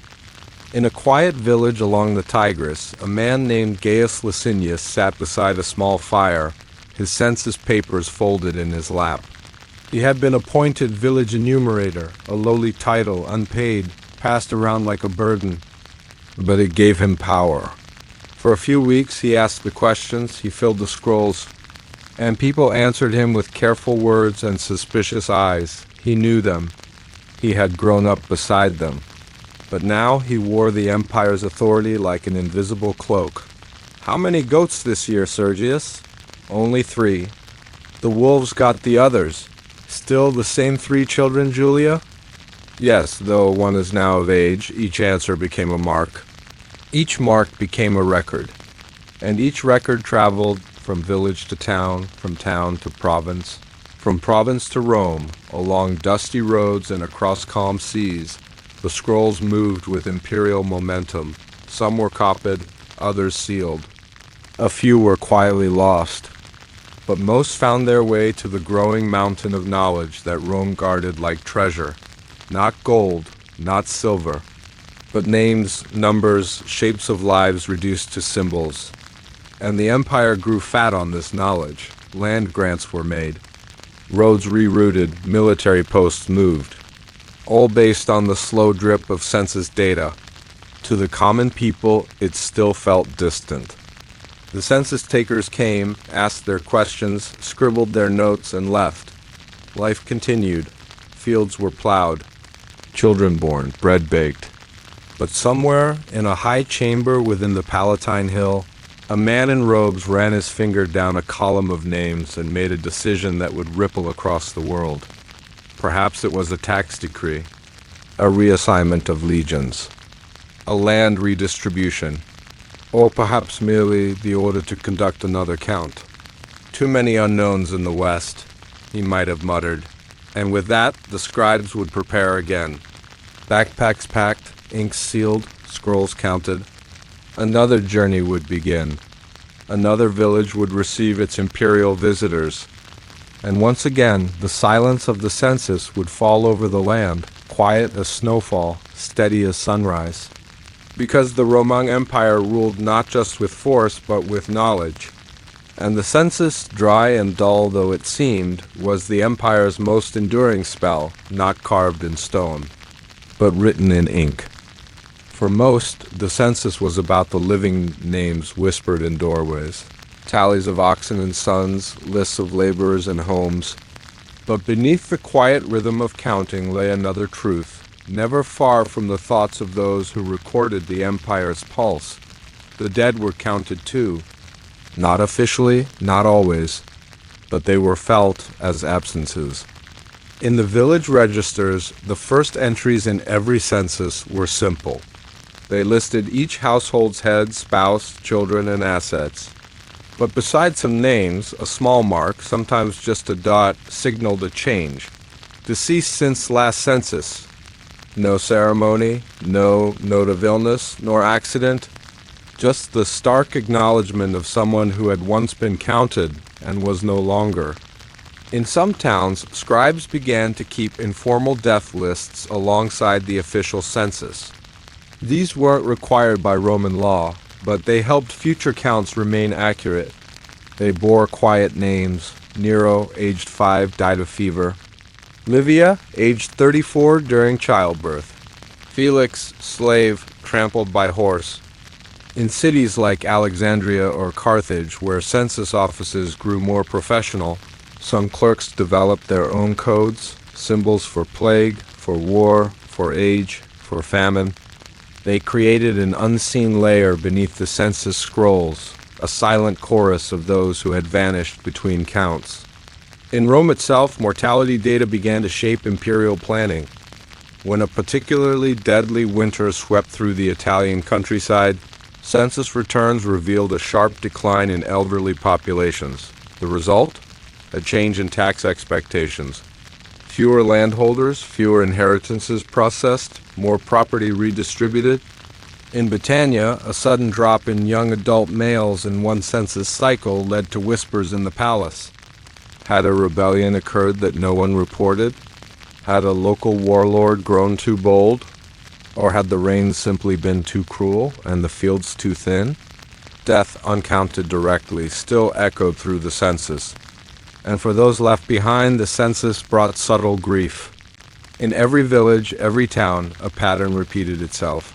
In a quiet village along the Tigris, a man named Gaius Licinius sat beside a small fire, his census papers folded in his lap. He had been appointed village enumerator, a lowly title, unpaid, passed around like a burden, but it gave him power. For a few weeks he asked the questions, he filled the scrolls, and people answered him with careful words and suspicious eyes. He knew them. He had grown up beside them. But now he wore the empire's authority like an invisible cloak. "How many goats this year, Sergius?" "Only 3. "The wolves got the others." "Still the same 3 children, Julia?" "Yes, though one is now of age." Each answer became a mark. Each mark became a record. And each record traveled from village to town, from town to province, from province to Rome, along dusty roads and across calm seas. The scrolls moved with imperial momentum. Some were copied, others sealed. A few were quietly lost. But most found their way to the growing mountain of knowledge that Rome guarded like treasure. Not gold, not silver, but names, numbers, shapes of lives reduced to symbols. And the empire grew fat on this knowledge. Land grants were made. Roads rerouted, military posts moved. All based on the slow drip of census data. To the common people, it still felt distant. The census takers came, asked their questions, scribbled their notes, and left. Life continued. Fields were plowed. Children born, bread baked. But somewhere, in a high chamber within the Palatine Hill, a man in robes ran his finger down a column of names and made a decision that would ripple across the world. Perhaps it was a tax decree, a reassignment of legions, a land redistribution, or perhaps merely the order to conduct another count. "Too many unknowns in the West," he might have muttered, and with that the scribes would prepare again. Backpacks packed, ink sealed, scrolls counted. Another journey would begin. Another village would receive its imperial visitors. And once again, the silence of the census would fall over the land, quiet as snowfall, steady as sunrise. Because the Roman Empire ruled not just with force, but with knowledge. And the census, dry and dull though it seemed, was the empire's most enduring spell, not carved in stone, but written in ink. For most, the census was about the living names whispered in doorways. Tallies of oxen and sons, lists of laborers and homes. But beneath the quiet rhythm of counting lay another truth, never far from the thoughts of those who recorded the empire's pulse. The dead were counted too. Not officially, not always, but they were felt as absences. In the village registers, the first entries in every census were simple. They listed each household's head, spouse, children, and assets. But besides some names, a small mark, sometimes just a dot, signaled a change. Deceased since last census. No ceremony, no note of illness, nor accident. Just the stark acknowledgement of someone who had once been counted and was no longer. In some towns, scribes began to keep informal death lists alongside the official census. These weren't required by Roman law, but they helped future counts remain accurate. They bore quiet names. Nero, aged 5, died of fever. Livia, aged 34, during childbirth. Felix, slave, trampled by horse. In cities like Alexandria or Carthage, where census offices grew more professional, some clerks developed their own codes, symbols for plague, for war, for age, for famine. They created an unseen layer beneath the census scrolls, a silent chorus of those who had vanished between counts. In Rome itself, mortality data began to shape imperial planning. When a particularly deadly winter swept through the Italian countryside, census returns revealed a sharp decline in elderly populations. The result? A change in tax expectations. Fewer landholders, fewer inheritances processed, more property redistributed. In Britannia, a sudden drop in young adult males in one census cycle led to whispers in the palace. Had a rebellion occurred that no one reported? Had a local warlord grown too bold? Or had the rains simply been too cruel and the fields too thin? Death, uncounted directly, still echoed through the census. And for those left behind, the census brought subtle grief. In every village, every town, a pattern repeated itself.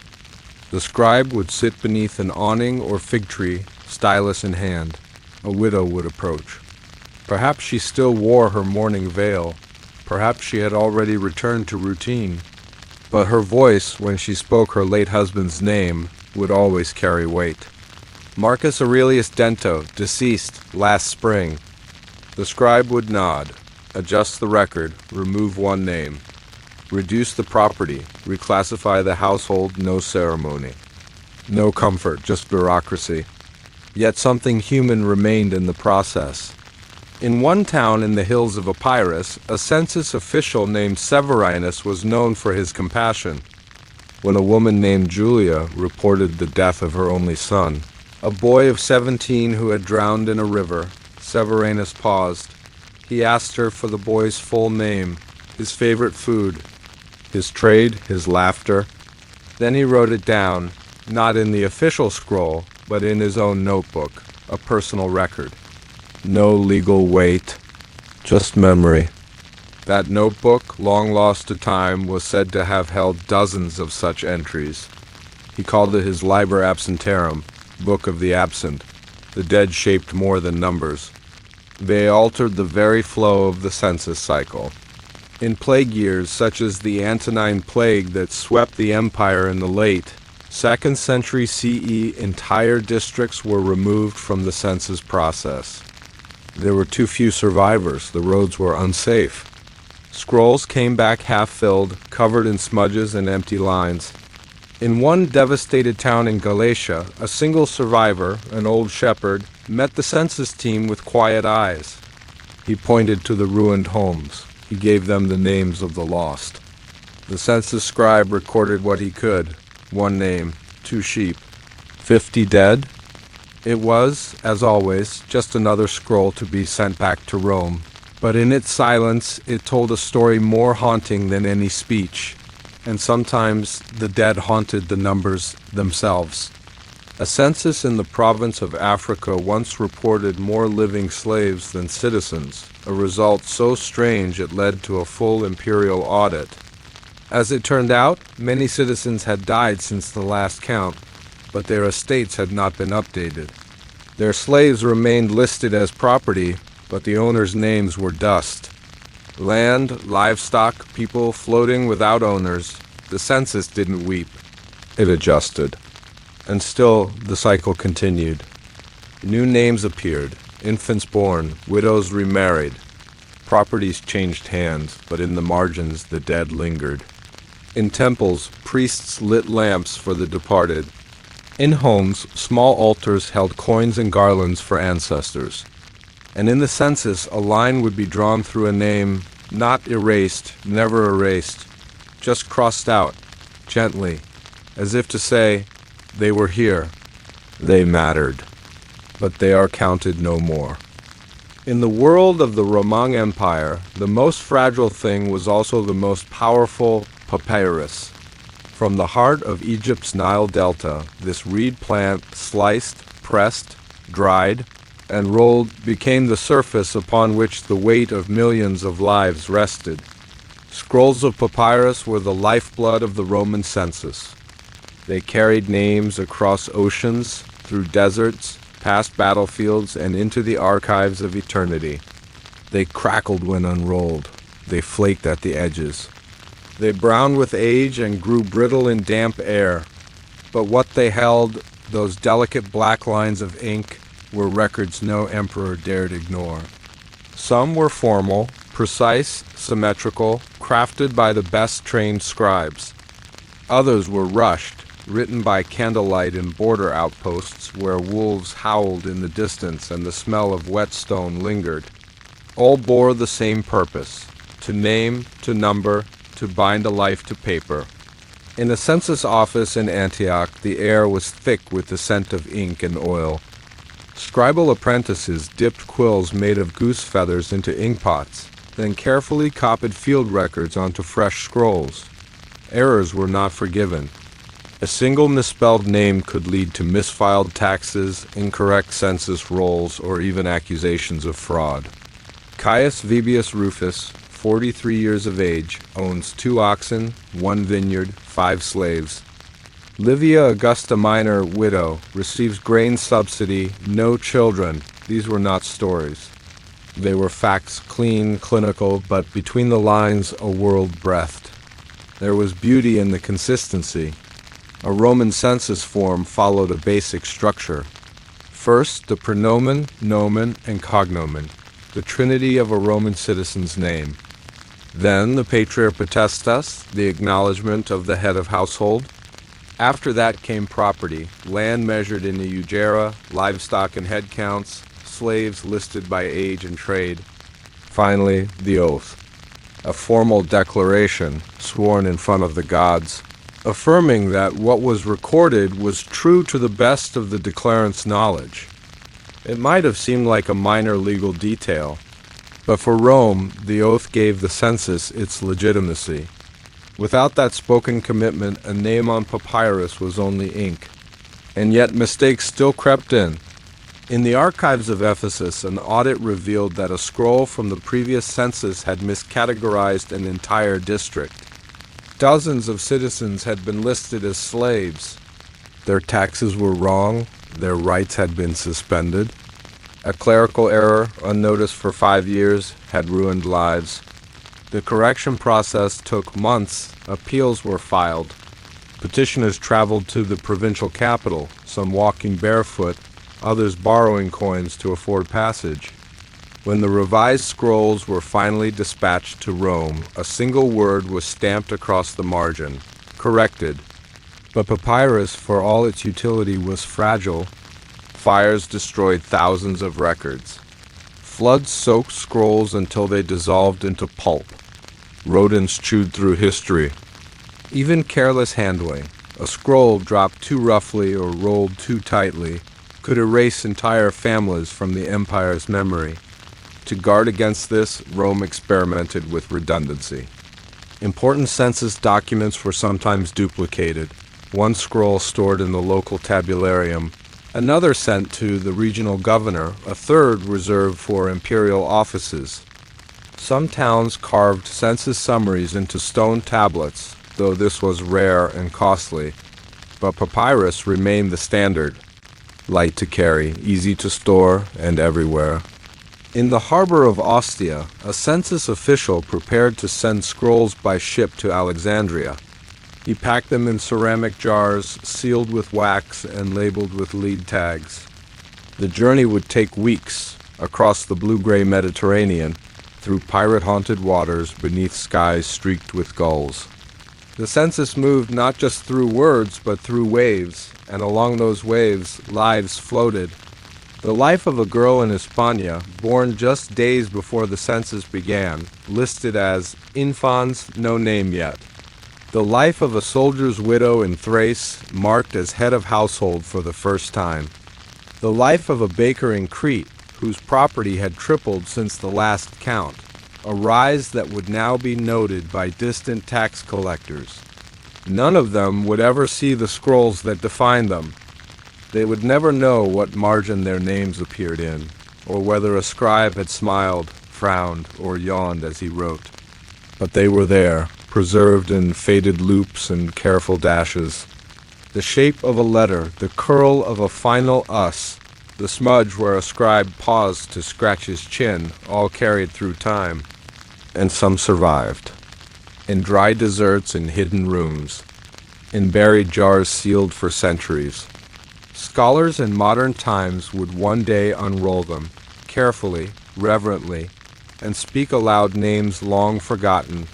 The scribe would sit beneath an awning or fig tree, stylus in hand. A widow would approach. Perhaps she still wore her mourning veil. Perhaps she had already returned to routine. But her voice, when she spoke her late husband's name, would always carry weight. Marcus Aurelius Dento, deceased last spring. The scribe would nod, adjust the record, remove one name, reduce the property, reclassify the household, no ceremony. No comfort, just bureaucracy. Yet something human remained in the process. In one town in the hills of Epirus, a census official named Severinus was known for his compassion. When a woman named Julia reported the death of her only son, a boy of 17 who had drowned in a river, Severinus paused. He asked her for the boy's full name, his favorite food, his trade, his laughter. Then he wrote it down, not in the official scroll, but in his own notebook, a personal record. No legal weight, just memory. That notebook, long lost to time, was said to have held dozens of such entries. He called it his Liber Absentorum, Book of the Absent. The dead shaped more than numbers. They altered the very flow of the census cycle. In plague years, such as the Antonine Plague that swept the empire in the late 2nd century CE, entire districts were removed from the census process. There were too few survivors. The roads were unsafe. Scrolls came back half-filled, covered in smudges and empty lines. In one devastated town in Galatia, a single survivor, an old shepherd, met the census team with quiet eyes. He pointed to the ruined homes. He gave them the names of the lost. The census scribe recorded what he could. One name, 2 sheep. 50 dead? It was, as always, just another scroll to be sent back to Rome. But in its silence, it told a story more haunting than any speech. And sometimes the dead haunted the numbers themselves. A census in the province of Africa once reported more living slaves than citizens, a result so strange it led to a full imperial audit. As it turned out, many citizens had died since the last count, but their estates had not been updated. Their slaves remained listed as property, but the owners' names were dust. Land, livestock, people floating without owners. The census didn't weep. It adjusted. And still, the cycle continued. New names appeared, infants born, widows remarried. Properties changed hands, but in the margins the dead lingered. In temples, priests lit lamps for the departed. In homes, small altars held coins and garlands for ancestors. And in the census, a line would be drawn through a name, not erased, never erased, just crossed out, gently, as if to say, they were here, they mattered, but they are counted no more. In the world of the Roman Empire, the most fragile thing was also the most powerful papyrus. From the heart of Egypt's Nile Delta, this reed plant, sliced, pressed, dried, and rolled, became the surface upon which the weight of millions of lives rested. Scrolls of papyrus were the lifeblood of the Roman census. They carried names across oceans, through deserts, past battlefields, and into the archives of eternity. They crackled when unrolled. They flaked at the edges. They browned with age and grew brittle in damp air. But what they held, those delicate black lines of ink, were records no emperor dared ignore. Some were formal, precise, symmetrical, crafted by the best trained scribes. Others were rushed, written by candlelight in border outposts where wolves howled in the distance and the smell of whetstone lingered. All bore the same purpose: to name, to number, to bind a life to paper. In a census office in Antioch, the air was thick with the scent of ink and oil. Scribal apprentices dipped quills made of goose feathers into inkpots, then carefully copied field records onto fresh scrolls. Errors were not forgiven. A single misspelled name could lead to misfiled taxes, incorrect census rolls, or even accusations of fraud. Caius Vibius Rufus, 43 years of age, owns 2 oxen, 1 vineyard, 5 slaves. Livia Augusta Minor, widow, receives grain subsidy, no children. These were not stories. They were facts, clean, clinical, but between the lines a world breathed. There was beauty in the consistency. A Roman census form followed a basic structure. First, the praenomen, nomen, and cognomen, the trinity of a Roman citizen's name. Then the patria potestas, the acknowledgement of the head of household. After that came property, land measured in the ugera, livestock and head counts, slaves listed by age and trade. Finally, the oath, a formal declaration sworn in front of the gods, affirming that what was recorded was true to the best of the declarant's knowledge. It might have seemed like a minor legal detail, but for Rome, the oath gave the census its legitimacy. Without that spoken commitment, a name on papyrus was only ink. And yet mistakes still crept in. In the archives of Ephesus, an audit revealed that a scroll from the previous census had miscategorized an entire district. Dozens of citizens had been listed as slaves. Their taxes were wrong, their rights had been suspended. A clerical error, unnoticed for 5 years, had ruined lives. The correction process took months. Appeals were filed. Petitioners traveled to the provincial capital, some walking barefoot, others borrowing coins to afford passage. When the revised scrolls were finally dispatched to Rome, a single word was stamped across the margin: corrected. But papyrus, for all its utility, was fragile. Fires destroyed thousands of records. Floods soaked scrolls until they dissolved into pulp. Rodents chewed through history. Even careless handling, a scroll dropped too roughly or rolled too tightly, could erase entire families from the empire's memory. To guard against this, Rome experimented with redundancy. Important census documents were sometimes duplicated, one scroll stored in the local tabularium, another sent to the regional governor, a third reserved for imperial offices. Some towns carved census summaries into stone tablets, though this was rare and costly, but papyrus remained the standard. Light to carry, easy to store, and everywhere. In the harbor of Ostia, a census official prepared to send scrolls by ship to Alexandria. He packed them in ceramic jars, sealed with wax and labeled with lead tags. The journey would take weeks, across the blue-gray Mediterranean, through pirate-haunted waters beneath skies streaked with gulls. The census moved not just through words, but through waves, and along those waves, lives floated. The life of a girl in Hispania, born just days before the census began, listed as infans no name yet. The life of a soldier's widow in Thrace, marked as head of household for the first time. The life of a baker in Crete, whose property had tripled since the last count, a rise that would now be noted by distant tax collectors. None of them would ever see the scrolls that defined them. They would never know what margin their names appeared in, or whether a scribe had smiled, frowned, or yawned as he wrote. But they were there, preserved in faded loops and careful dashes. The shape of a letter, the curl of a final us, the smudge where a scribe paused to scratch his chin, all carried through time. And some survived. in dry deserts in hidden rooms, in buried jars sealed for centuries. Scholars in modern times would one day unroll them, carefully, reverently, and speak aloud names long forgotten.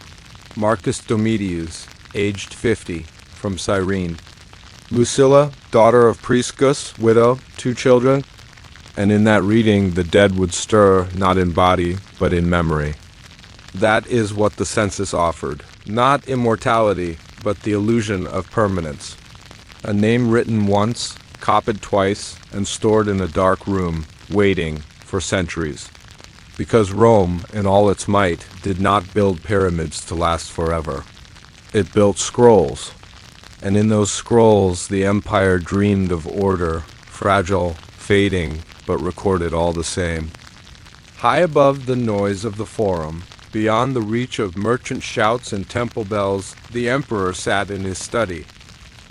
Marcus Domitius, aged 50, from Cyrene. Lucilla, daughter of Priscus, widow, 2 children. And in that reading, the dead would stir, not in body, but in memory. That is what the census offered. Not immortality, but the illusion of permanence. A name written once, copied twice, and stored in a dark room, waiting for centuries. Because Rome, in all its might, did not build pyramids to last forever. It built scrolls. And in those scrolls, the empire dreamed of order, fragile, fading, but recorded all the same. High above the noise of the forum, beyond the reach of merchant shouts and temple bells, the emperor sat in his study.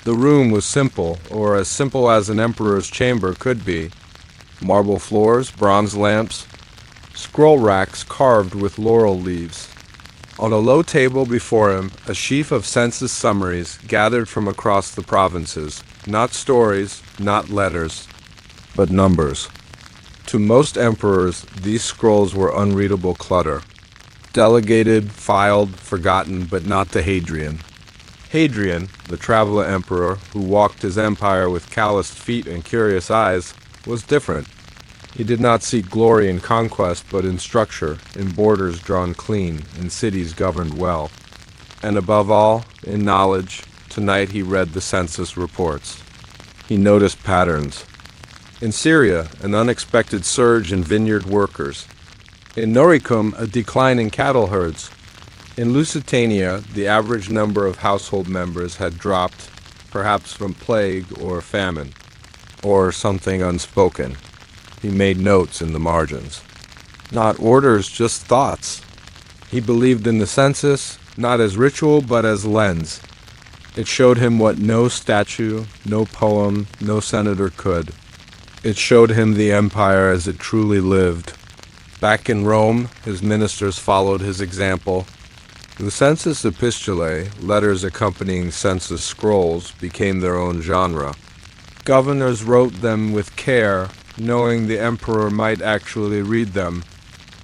The room was simple, or as simple as an emperor's chamber could be. Marble floors, bronze lamps, scroll racks carved with laurel leaves. On a low table before him, a sheaf of census summaries gathered from across the provinces. Not stories, not letters, but numbers. To most emperors, these scrolls were unreadable clutter. Delegated, filed, forgotten, but not to Hadrian. Hadrian, the traveler emperor who walked his empire with calloused feet and curious eyes, was different. He did not seek glory in conquest, but in structure, in borders drawn clean, in cities governed well. And above all, in knowledge, tonight he read the census reports. He noticed patterns. In Syria, an unexpected surge in vineyard workers. In Noricum, a decline in cattle herds. In Lusitania, the average number of household members had dropped, perhaps from plague or famine, or something unspoken. He made notes in the margins. Not orders, just thoughts. He believed in the census, not as ritual, but as lens. It showed him what no statue, no poem, no senator could. It showed him the empire as it truly lived. Back in Rome, his ministers followed his example. The census epistulae, letters accompanying census scrolls, became their own genre. Governors wrote them with care, knowing the emperor might actually read them.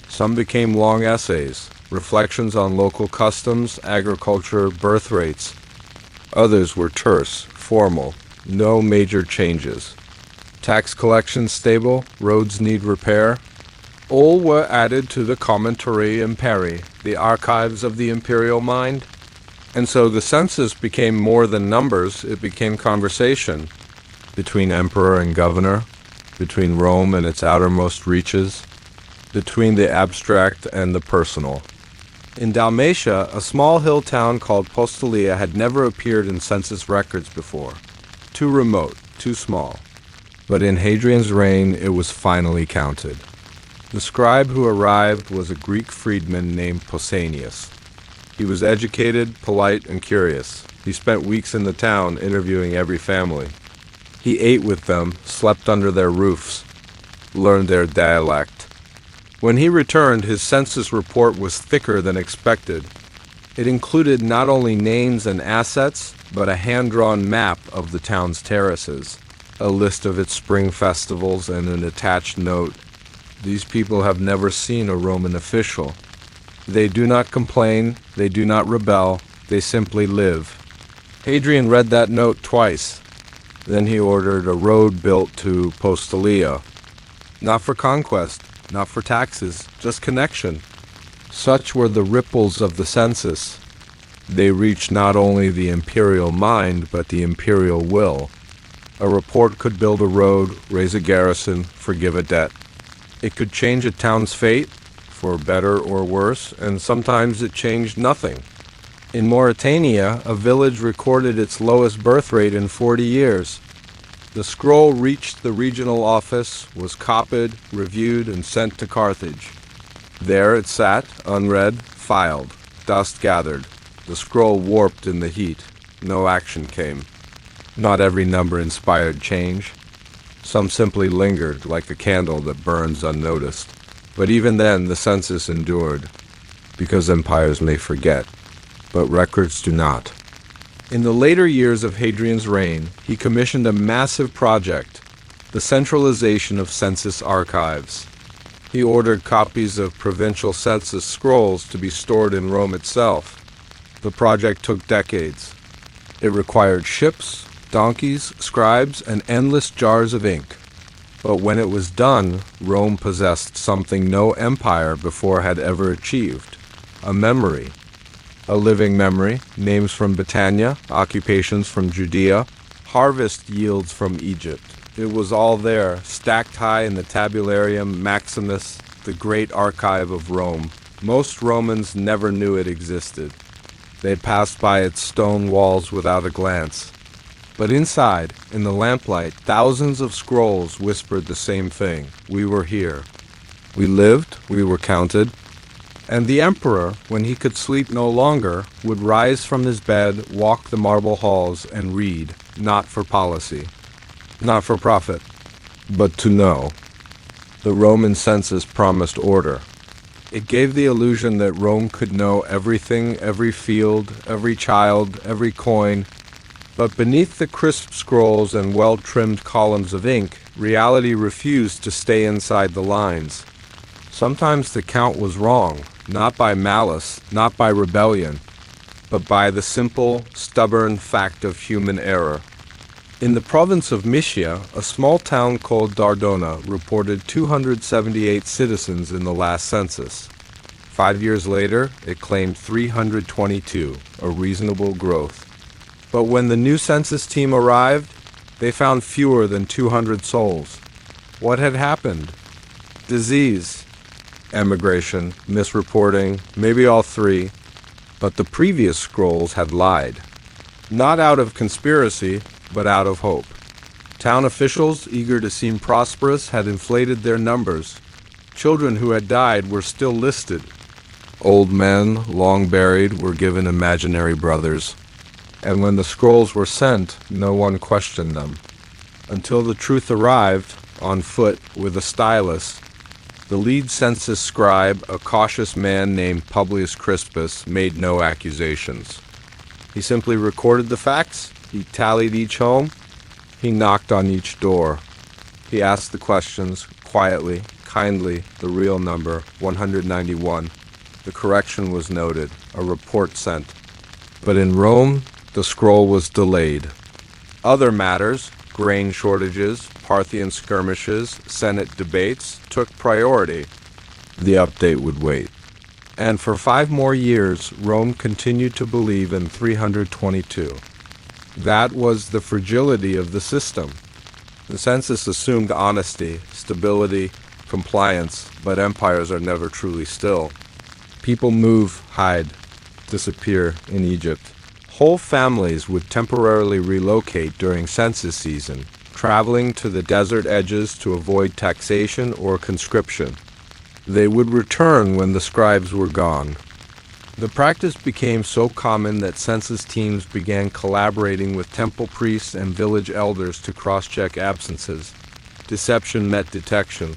Some became long essays, reflections on local customs, agriculture, birth rates. Others were terse, formal, no major changes. Tax collection stable, roads need repair. All were added to the Commentary Imperi, the archives of the imperial mind. And so the census became more than numbers, it became conversation between emperor and governor, between Rome and its outermost reaches, between the abstract and the personal. In Dalmatia, a small hill town called Postalia had never appeared in census records before. Too remote, too small. But in Hadrian's reign, it was finally counted. The scribe who arrived was a Greek freedman named Pausanias. He was educated, polite, and curious. He spent weeks in the town interviewing every family. He ate with them, slept under their roofs, learned their dialect. When he returned, his census report was thicker than expected. It included not only names and assets, but a hand-drawn map of the town's terraces, a list of its spring festivals, and an attached note. These people have never seen a Roman official. They do not complain, they do not rebel, they simply live. Hadrian read that note twice. Then he ordered a road built to Postalia. Not for conquest, not for taxes, just connection. Such were the ripples of the census. They reached not only the imperial mind, but the imperial will. A report could build a road, raise a garrison, forgive a debt. It could change a town's fate, for better or worse, and sometimes it changed nothing. In Mauritania, a village recorded its lowest birth rate in 40 years. The scroll reached the regional office, was copied, reviewed, and sent to Carthage. There it sat, unread, filed, dust gathered. The scroll warped in the heat. No action came. Not every number inspired change. Some simply lingered, like a candle that burns unnoticed. But even then, the census endured, because empires may forget. but records do not. In the later years of Hadrian's reign, he commissioned a massive project, the centralization of census archives. He ordered copies of provincial census scrolls to be stored in Rome itself. The project took decades. It required ships, donkeys, scribes, and endless jars of ink. But when it was done, Rome possessed something no empire before had ever achieved: a memory. A living memory, names from Britannia, occupations from Judea, harvest yields from Egypt. It was all there, stacked high in the Tabularium Maximus, the great archive of Rome. Most Romans never knew it existed. They passed by its stone walls without a glance. But inside, in the lamplight, thousands of scrolls whispered the same thing: we were here. We lived, we were counted. And the emperor, when he could sleep no longer, would rise from his bed, walk the marble halls, and read, not for policy, not for profit, but to know. The Roman census promised order. It gave the illusion that Rome could know everything, every field, every child, every coin. But beneath the crisp scrolls and well-trimmed columns of ink, reality refused to stay inside the lines. Sometimes the count was wrong, not by malice, not by rebellion, but by the simple, stubborn fact of human error. In the province of Mysia, a small town called Dardona reported 278 citizens in the last census. 5 years later, it claimed 322, a reasonable growth. But when the new census team arrived, they found fewer than 200 souls. What had happened? Disease, emigration, misreporting, maybe all three, but the previous scrolls had lied. Not out of conspiracy, but out of hope. Town officials, eager to seem prosperous, had inflated their numbers. Children who had died were still listed. Old men, long buried, were given imaginary brothers. And when the scrolls were sent, no one questioned them. Until the truth arrived, on foot, with a stylus. The lead census scribe, a cautious man named Publius Crispus, made no accusations. He simply recorded the facts. He tallied each home. He knocked on each door. He asked the questions, quietly, kindly, the real number, 191. The correction was noted, a report sent. But in Rome, the scroll was delayed. Other matters, grain shortages, Parthian skirmishes, Senate debates, took priority. The update would wait. And for 5 more years, Rome continued to believe in 322. That was the fragility of the system. The census assumed honesty, stability, compliance, but empires are never truly still. People move, hide, disappear in Egypt. Whole families would temporarily relocate during census season, traveling to the desert edges to avoid taxation or conscription. They would return when the scribes were gone. The practice became so common that census teams began collaborating with temple priests and village elders to cross-check absences. Deception met detection.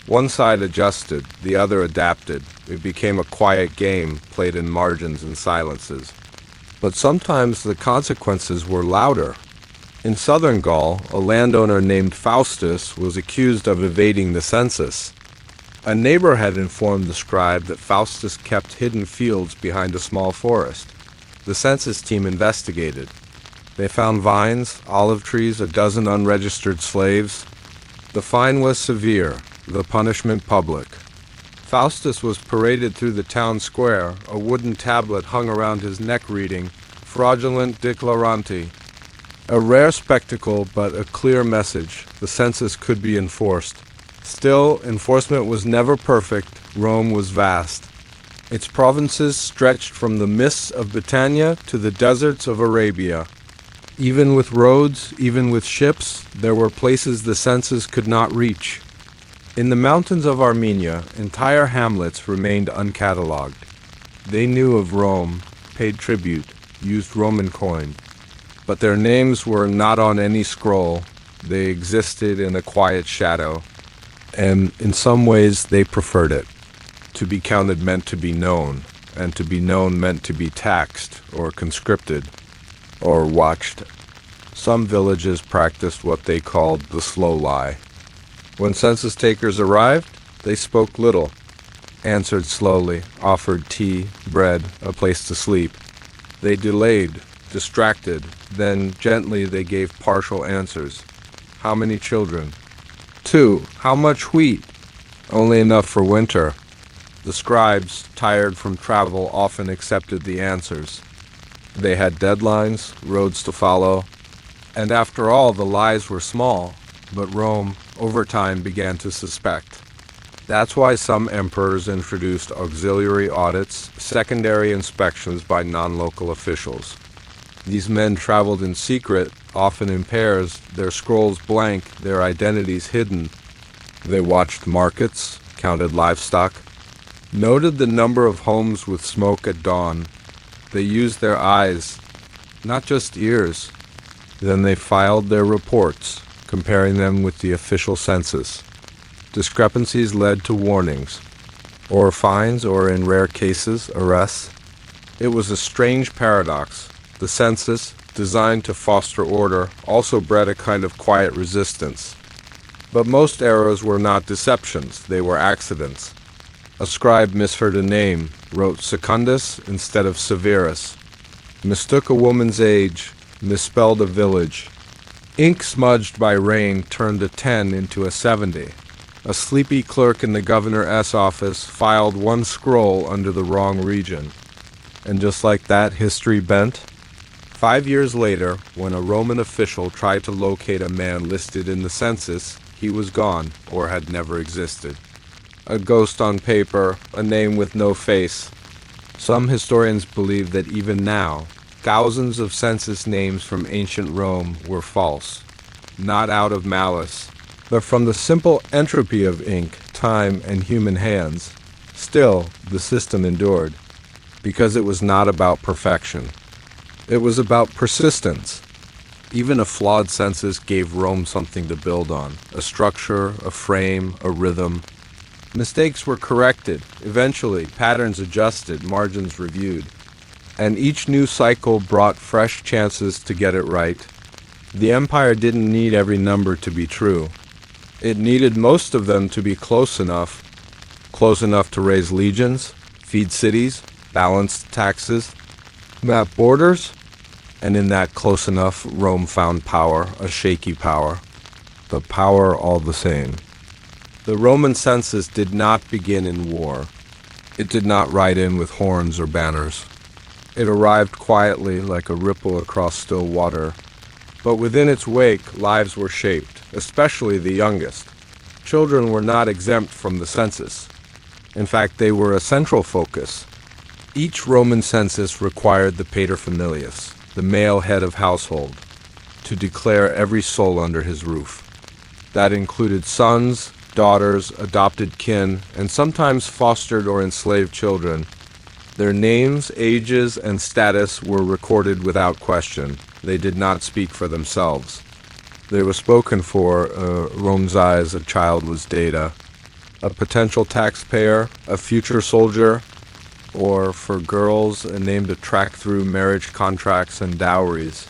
One side adjusted, the other adapted. It became a quiet game played in margins and silences. But sometimes the consequences were louder. In southern Gaul, a landowner named Faustus was accused of evading the census. A neighbor had informed the scribe that Faustus kept hidden fields behind a small forest. The census team investigated. They found vines, olive trees, a dozen unregistered slaves. The fine was severe, the punishment public. Faustus was paraded through the town square, a wooden tablet hung around his neck reading, Fraudulent Declaranti. A rare spectacle, but a clear message. The census could be enforced. Still, enforcement was never perfect. Rome was vast. Its provinces stretched from the mists of Britannia to the deserts of Arabia. Even with roads, even with ships, there were places the census could not reach. In the mountains of Armenia, entire hamlets remained uncatalogued. They knew of Rome, paid tribute, used Roman coin. But their names were not on any scroll. They existed in a quiet shadow. And in some ways they preferred it. To be counted meant to be known. and to be known meant to be taxed or conscripted or watched. Some villages practiced what they called the slow lie. When census takers arrived, they spoke little, answered slowly, offered tea, bread, a place to sleep. They delayed, distracted, then gently they gave partial answers. How many children? 2. How much wheat? Only enough for winter. The scribes, tired from travel, often accepted the answers. They had deadlines, roads to follow, and after all, the lies were small, but Rome, over time, began to suspect. That's why some emperors introduced auxiliary audits, secondary inspections by non-local officials. These men traveled in secret, often in pairs, their scrolls blank, their identities hidden. They watched markets, counted livestock, noted the number of homes with smoke at dawn. They used their eyes, not just ears. Then they filed their reports, comparing them with the official census. Discrepancies led to warnings, or fines, or in rare cases, arrests. It was a strange paradox. The census, designed to foster order, also bred a kind of quiet resistance. But most errors were not deceptions, they were accidents. A scribe misheard a name, wrote Secundus instead of Severus, mistook a woman's age, misspelled a village. Ink smudged by rain turned a 10 into a 70. A sleepy clerk in the governor's office filed one scroll under the wrong region. And just like that, history bent. 5 years later, when a Roman official tried to locate a man listed in the census, he was gone or had never existed. A ghost on paper, a name with no face. Some historians believe that even now, thousands of census names from ancient Rome were false, not out of malice, but from the simple entropy of ink, time, and human hands. Still, the system endured, because it was not about perfection. It was about persistence. Even a flawed census gave Rome something to build on, a structure, a frame, a rhythm. Mistakes were corrected, eventually patterns adjusted, margins reviewed, and each new cycle brought fresh chances to get it right. The empire didn't need every number to be true. It needed most of them to be close enough to raise legions, feed cities, balance taxes, map borders, and in that close enough, Rome found power, a shaky power, but power all the same. The Roman census did not begin in war. It did not ride in with horns or banners. It arrived quietly like a ripple across still water. But within its wake, lives were shaped, especially the youngest. Children were not exempt from the census. In fact, they were a central focus. Each Roman census required the paterfamilias, the male head of household, to declare every soul under his roof. That included sons, daughters, adopted kin, and sometimes fostered or enslaved children. Their names, ages, and status were recorded without question. They did not speak for themselves. They were spoken for. Rome's eyes, a child was data. A potential taxpayer, a future soldier, or for girls, a name to track through marriage contracts and dowries.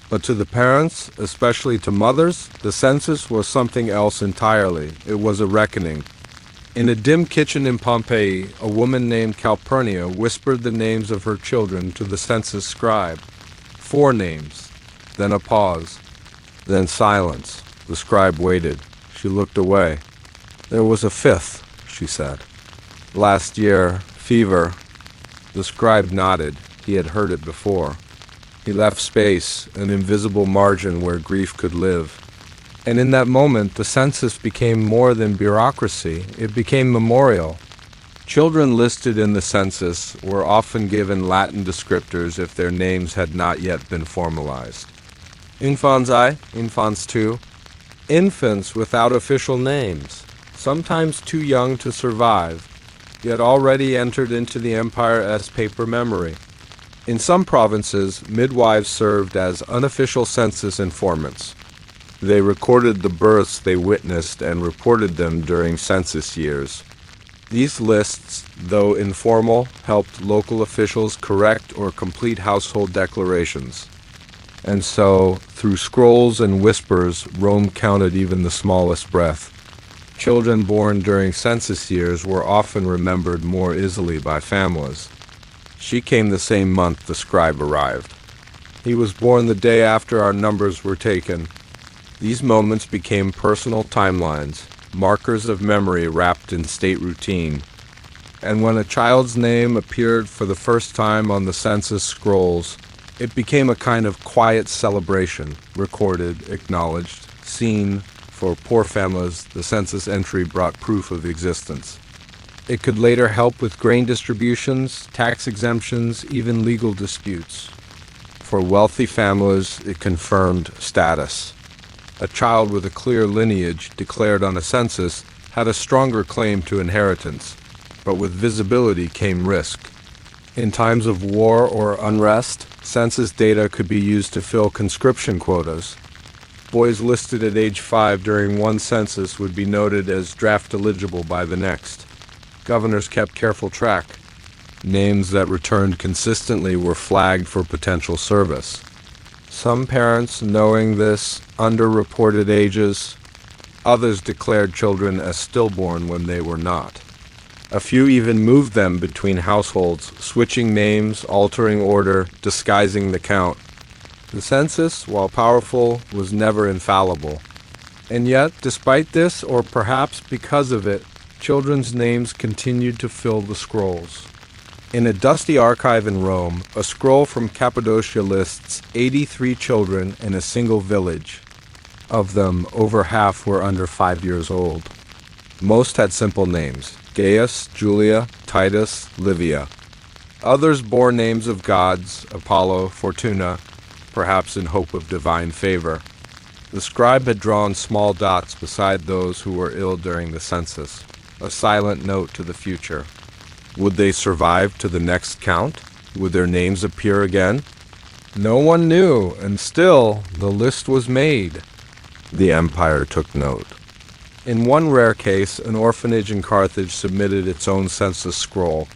But to the parents, especially to mothers, the census was something else entirely. It was a reckoning. In a dim kitchen in Pompeii, a woman named Calpurnia whispered the names of her children to the census scribe. 4 names, then a pause, then silence. The scribe waited. She looked away. There was a 5th, she said. Last year, fever. The scribe nodded. He had heard it before. He left space, an invisible margin where grief could live. And in that moment, the census became more than bureaucracy. It became memorial. Children listed in the census were often given Latin descriptors if their names had not yet been formalized. Infanzae, infans tu, infants without official names, sometimes too young to survive, yet already entered into the empire as paper memory. In some provinces, midwives served as unofficial census informants. They recorded the births they witnessed and reported them during census years. These lists, though informal, helped local officials correct or complete household declarations. And so, through scrolls and whispers, Rome counted even the smallest breath. Children born during census years were often remembered more easily by families. She came the same month the scribe arrived. He was born the day after our numbers were taken. These moments became personal timelines, markers of memory wrapped in state routine. And when a child's name appeared for the first time on the census scrolls, it became a kind of quiet celebration, recorded, acknowledged, seen. For poor families, the census entry brought proof of existence. It could later help with grain distributions, tax exemptions, even legal disputes. For wealthy families, it confirmed status. A child with a clear lineage declared on a census had a stronger claim to inheritance, but with visibility came risk. In times of war or unrest, census data could be used to fill conscription quotas. Boys listed at age 5 during one census would be noted as draft eligible by the next. Governors kept careful track. Names that returned consistently were flagged for potential service. Some parents, knowing this, underreported ages. Others declared children as stillborn when they were not. A few even moved them between households, switching names, altering order, disguising the count. The census, while powerful, was never infallible. And yet, despite this, or perhaps because of it, children's names continued to fill the scrolls. In a dusty archive in Rome, a scroll from Cappadocia lists 83 children in a single village. Of them, over half were under 5 years old. Most had simple names: Gaius, Julia, Titus, Livia. Others bore names of gods: Apollo, Fortuna, perhaps in hope of divine favor. The scribe had drawn small dots beside those who were ill during the census, a silent note to the future. Would they survive to the next count? Would their names appear again? No one knew, and still the list was made. The empire took note. In one rare case, an orphanage in Carthage submitted its own census scroll.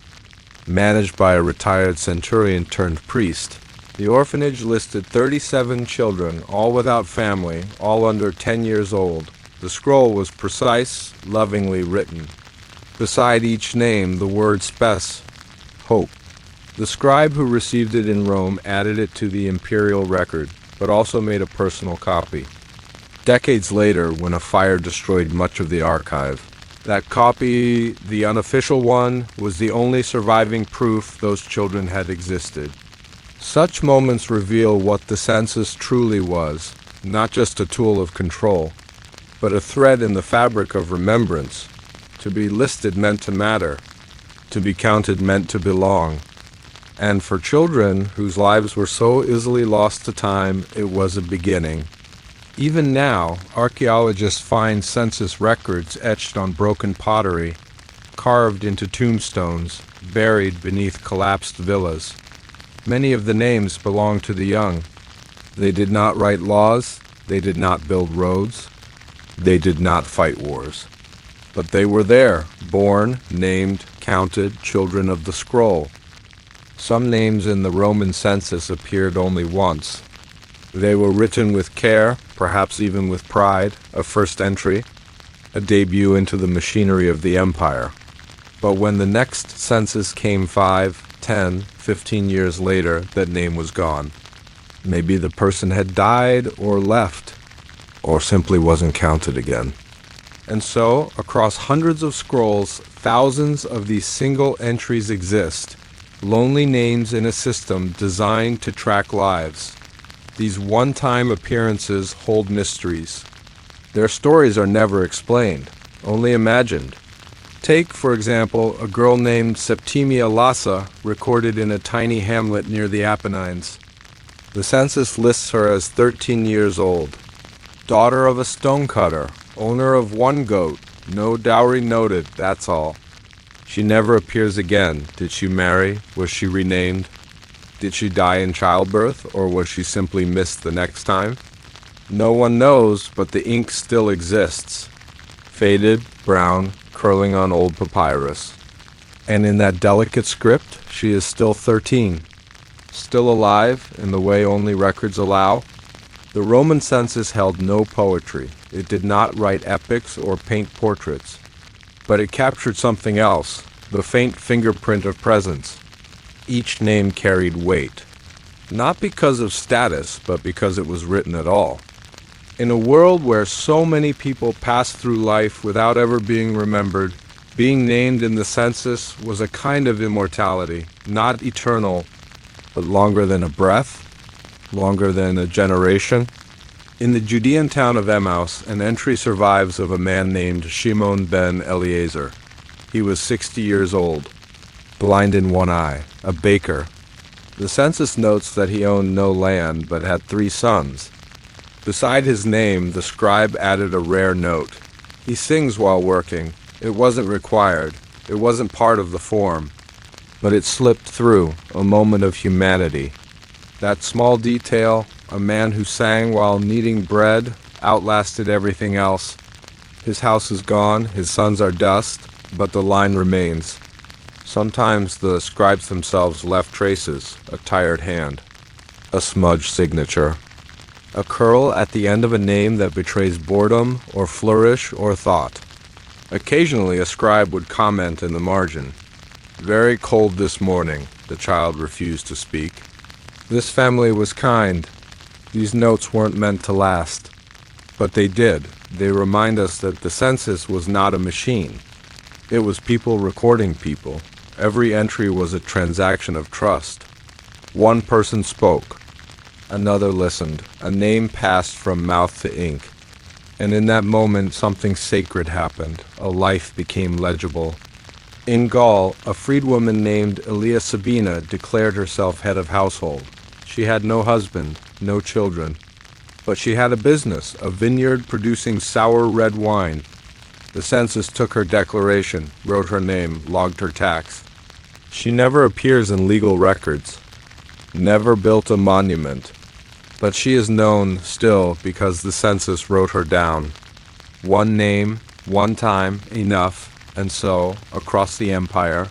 Managed by a retired centurion turned priest, the orphanage listed 37 children, all without family, all under 10 years old. The scroll was precise, lovingly written. Beside each name, the word spes, hope. The scribe who received it in Rome added it to the imperial record, but also made a personal copy. Decades later, when a fire destroyed much of the archive, that copy, the unofficial one, was the only surviving proof those children had existed. Such moments reveal what the census truly was, not just a tool of control, but a thread in the fabric of remembrance. To be listed meant to matter. To be counted meant to belong. And for children whose lives were so easily lost to time, it was a beginning. Even now, archaeologists find census records etched on broken pottery, carved into tombstones, buried beneath collapsed villas. Many of the names belong to the young. They did not write laws, they did not build roads, they did not fight wars. But they were there, born, named, counted, children of the scroll. Some names in the Roman census appeared only once. They were written with care, perhaps even with pride, a first entry, a debut into the machinery of the empire. But when the next census came 5, 10, 15 years later, that name was gone. Maybe the person had died or left, or simply wasn't counted again. And so, across hundreds of scrolls, thousands of these single entries exist, lonely names in a system designed to track lives. These one-time appearances hold mysteries. Their stories are never explained, only imagined. Take, for example, a girl named Septimia Lassa, recorded in a tiny hamlet near the Apennines. The census lists her as 13 years old. Daughter of a stonecutter, owner of one goat, no dowry noted, that's all. She never appears again. Did she marry? Was she renamed? Did she die in childbirth, or was she simply missed the next time? No one knows, but the ink still exists. Faded, brown, curling on old papyrus. And in that delicate script, she is still 13. Still alive in the way only records allow. The Roman census held no poetry. It did not write epics or paint portraits. But it captured something else, the faint fingerprint of presence. Each name carried weight. Not because of status, but because it was written at all. In a world where so many people pass through life without ever being remembered, being named in the census was a kind of immortality, not eternal, but longer than a breath, longer than a generation. In the Judean town of Emmaus, an entry survives of a man named Shimon ben Eliezer. He was 60 years old, blind in one eye, a baker. The census notes that he owned no land but had 3 sons. Beside his name, the scribe added a rare note. He sings while working. It wasn't required. It wasn't part of the form. But it slipped through, a moment of humanity. That small detail, a man who sang while kneading bread, outlasted everything else. His house is gone, his sons are dust, but the line remains. Sometimes the scribes themselves left traces, a tired hand, a smudged signature, a curl at the end of a name that betrays boredom or flourish or thought. Occasionally a scribe would comment in the margin. Very cold this morning, the child refused to speak. This family was kind. These notes weren't meant to last. But they did. They remind us that the census was not a machine. It was people recording people. Every entry was a transaction of trust. One person spoke. Another listened. A name passed from mouth to ink. And in that moment, something sacred happened. A life became legible. In Gaul, a freedwoman named Elia Sabina declared herself head of household. She had no husband, no children. But she had a business, a vineyard producing sour red wine. The census took her declaration, wrote her name, logged her tax. She never appears in legal records, never built a monument, but she is known still because the census wrote her down. One name, one time, enough, and so, across the empire,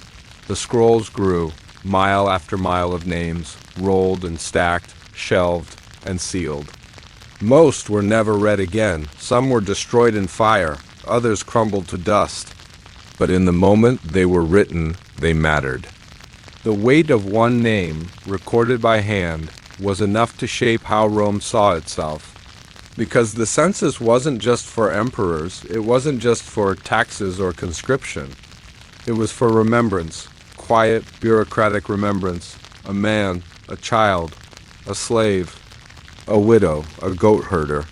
the scrolls grew, mile after mile of names, rolled and stacked, shelved and sealed. Most were never read again. Some were destroyed in fire. Others crumbled to dust. But in the moment they were written, they mattered. The weight of one name, recorded by hand, was enough to shape how Rome saw itself. Because the census wasn't just for emperors, it wasn't just for taxes or conscription. It was for remembrance, quiet, bureaucratic remembrance. A man, a child, a slave, a widow, a goat herder,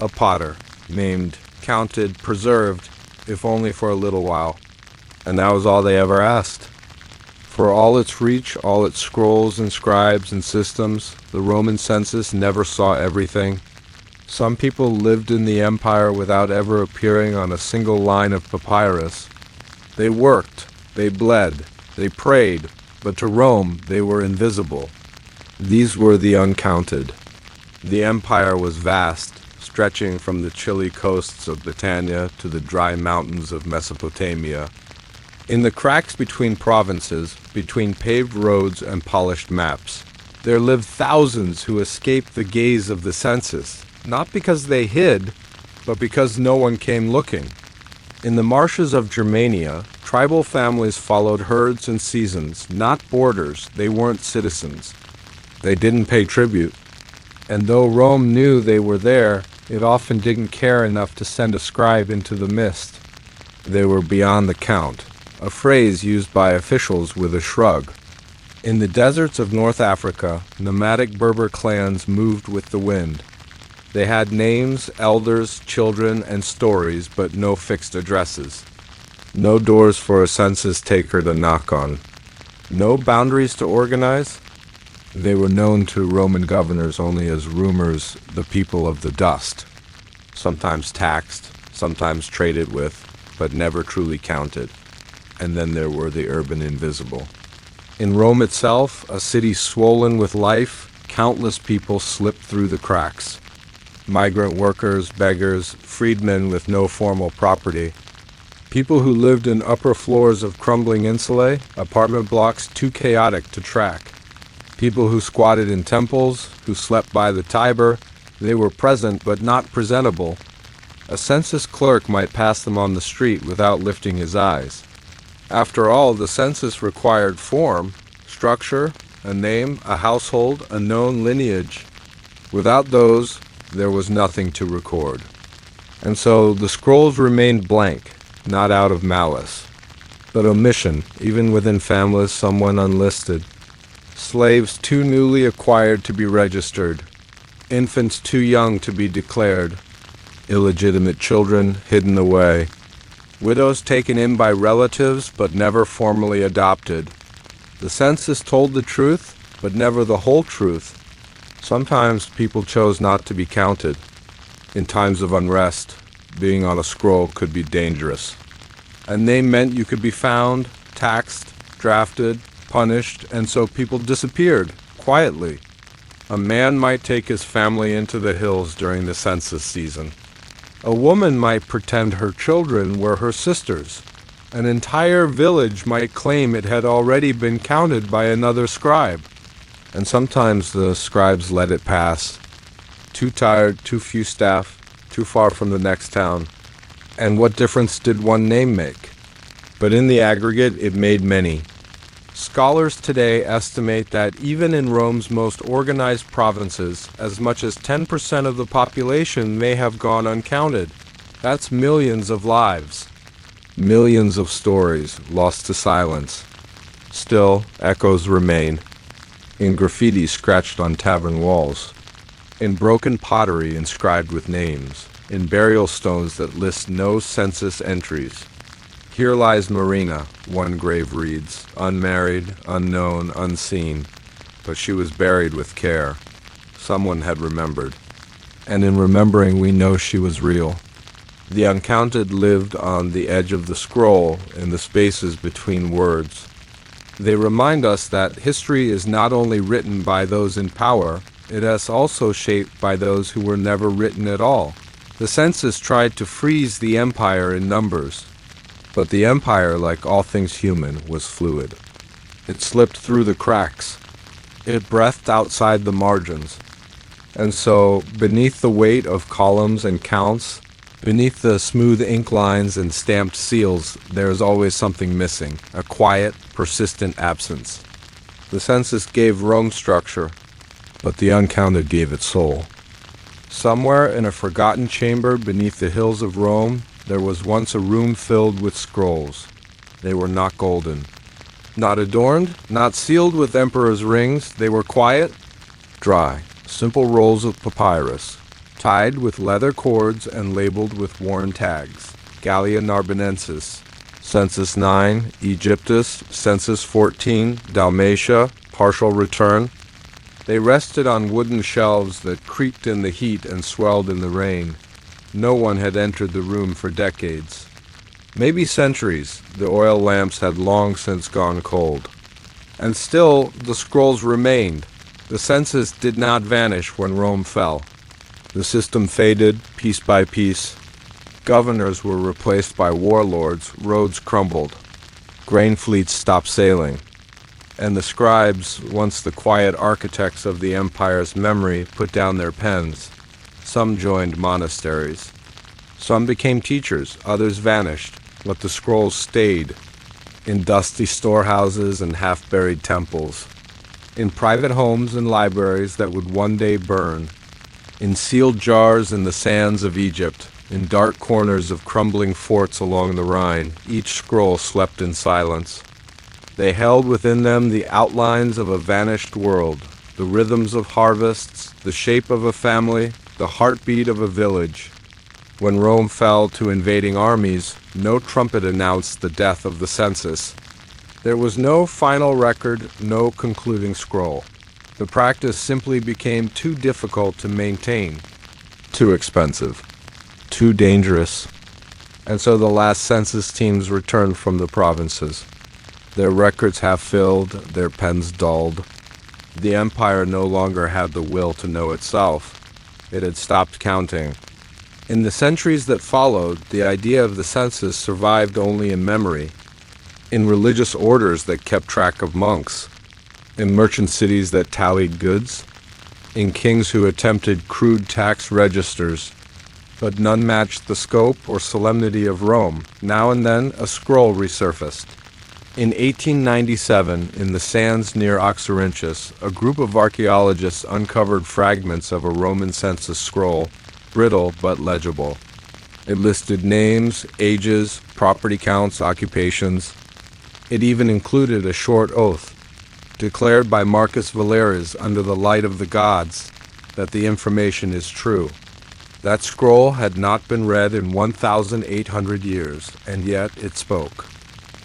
a potter, named, counted, preserved, if only for a little while. And that was all they ever asked. For all its reach, all its scrolls and scribes and systems, the Roman census never saw everything. Some people lived in the empire without ever appearing on a single line of papyrus. They worked, they bled, they prayed, but to Rome they were invisible. These were the uncounted. The empire was vast, stretching from the chilly coasts of Britannia to the dry mountains of Mesopotamia. In the cracks between provinces, between paved roads and polished maps, there lived thousands who escaped the gaze of the census, not because they hid, but because no one came looking. In the marshes of Germania, tribal families followed herds and seasons, not borders. They weren't citizens. They didn't pay tribute. And though Rome knew they were there, it often didn't care enough to send a scribe into the mist. They were beyond the count, a phrase used by officials with a shrug. In the deserts of North Africa, nomadic Berber clans moved with the wind. They had names, elders, children, and stories, but no fixed addresses. No doors for a census taker to knock on. No boundaries to organize. They were known to Roman governors only as rumors, the people of the dust. Sometimes taxed, sometimes traded with, but never truly counted. And then there were the urban invisible. In Rome itself, a city swollen with life, countless people slipped through the cracks. Migrant workers, beggars, freedmen with no formal property. People who lived in upper floors of crumbling insulae, apartment blocks too chaotic to track. People who squatted in temples, who slept by the Tiber, they were present but not presentable. A census clerk might pass them on the street without lifting his eyes. After all, the census required form, structure, a name, a household, a known lineage. Without those, there was nothing to record. And so the scrolls remained blank, not out of malice, but omission, even within families someone unlisted. Slaves too newly acquired to be registered, infants too young to be declared, illegitimate children hidden away, widows taken in by relatives but never formally adopted. The census told the truth, but never the whole truth. Sometimes people chose not to be counted. In times of unrest, being on a scroll could be dangerous. A name meant you could be found, taxed, drafted, punished, and so people disappeared, quietly. A man might take his family into the hills during the census season. A woman might pretend her children were her sisters. An entire village might claim it had already been counted by another scribe. And sometimes the scribes let it pass. Too tired, too few staff, too far from the next town. And what difference did one name make? But in the aggregate, it made many. Scholars today estimate that even in Rome's most organized provinces, as much as 10% of the population may have gone uncounted. That's millions of lives. Millions of stories lost to silence. Still, echoes remain. In graffiti scratched on tavern walls. In broken pottery inscribed with names. In burial stones that list no census entries. Here lies Marina, one grave reads, unmarried, unknown, unseen, but she was buried with care. Someone had remembered. And in remembering we know she was real. The uncounted lived on the edge of the scroll, in the spaces between words. They remind us that history is not only written by those in power, it is also shaped by those who were never written at all. The census tried to freeze the empire in numbers. But the empire, like all things human, was fluid. It slipped through the cracks. It breathed outside the margins. And so, beneath the weight of columns and counts, beneath the smooth ink lines and stamped seals, there is always something missing, a quiet, persistent absence. The census gave Rome structure, but the uncounted gave it soul. Somewhere in a forgotten chamber beneath the hills of Rome, there was once a room filled with scrolls. They were not golden. Not adorned, not sealed with emperor's rings, they were quiet, dry, simple rolls of papyrus, tied with leather cords and labeled with worn tags. Gallia Narbonensis, Census 9, Egyptus, Census 14, Dalmatia, partial return. They rested on wooden shelves that creaked in the heat and swelled in the rain. No one had entered the room for decades. Maybe centuries. The oil lamps had long since gone cold. And still, the scrolls remained. The census did not vanish when Rome fell. The system faded, piece by piece. Governors were replaced by warlords, roads crumbled. Grain fleets stopped sailing. And the scribes, once the quiet architects of the empire's memory, put down their pens. Some joined monasteries. Some became teachers, others vanished, but the scrolls stayed in dusty storehouses and half-buried temples, in private homes and libraries that would one day burn, in sealed jars in the sands of Egypt, in dark corners of crumbling forts along the Rhine. Each scroll slept in silence. They held within them the outlines of a vanished world, the rhythms of harvests, the shape of a family, the heartbeat of a village. When Rome fell to invading armies, no trumpet announced the death of the census. There was no final record, no concluding scroll. The practice simply became too difficult to maintain, too expensive, too dangerous. And so the last census teams returned from the provinces. Their records half-filled, their pens dulled. The empire no longer had the will to know itself. It had stopped counting. In the centuries that followed, the idea of the census survived only in memory, in religious orders that kept track of monks, in merchant cities that tallied goods, in kings who attempted crude tax registers, but none matched the scope or solemnity of Rome. Now and then a scroll resurfaced. In 1897, in the sands near Oxyrhynchus, a group of archaeologists uncovered fragments of a Roman census scroll, brittle but legible. It listed names, ages, property counts, occupations. It even included a short oath, declared by Marcus Valerius under the light of the gods, that the information is true. That scroll had not been read in 1,800 years, and yet it spoke.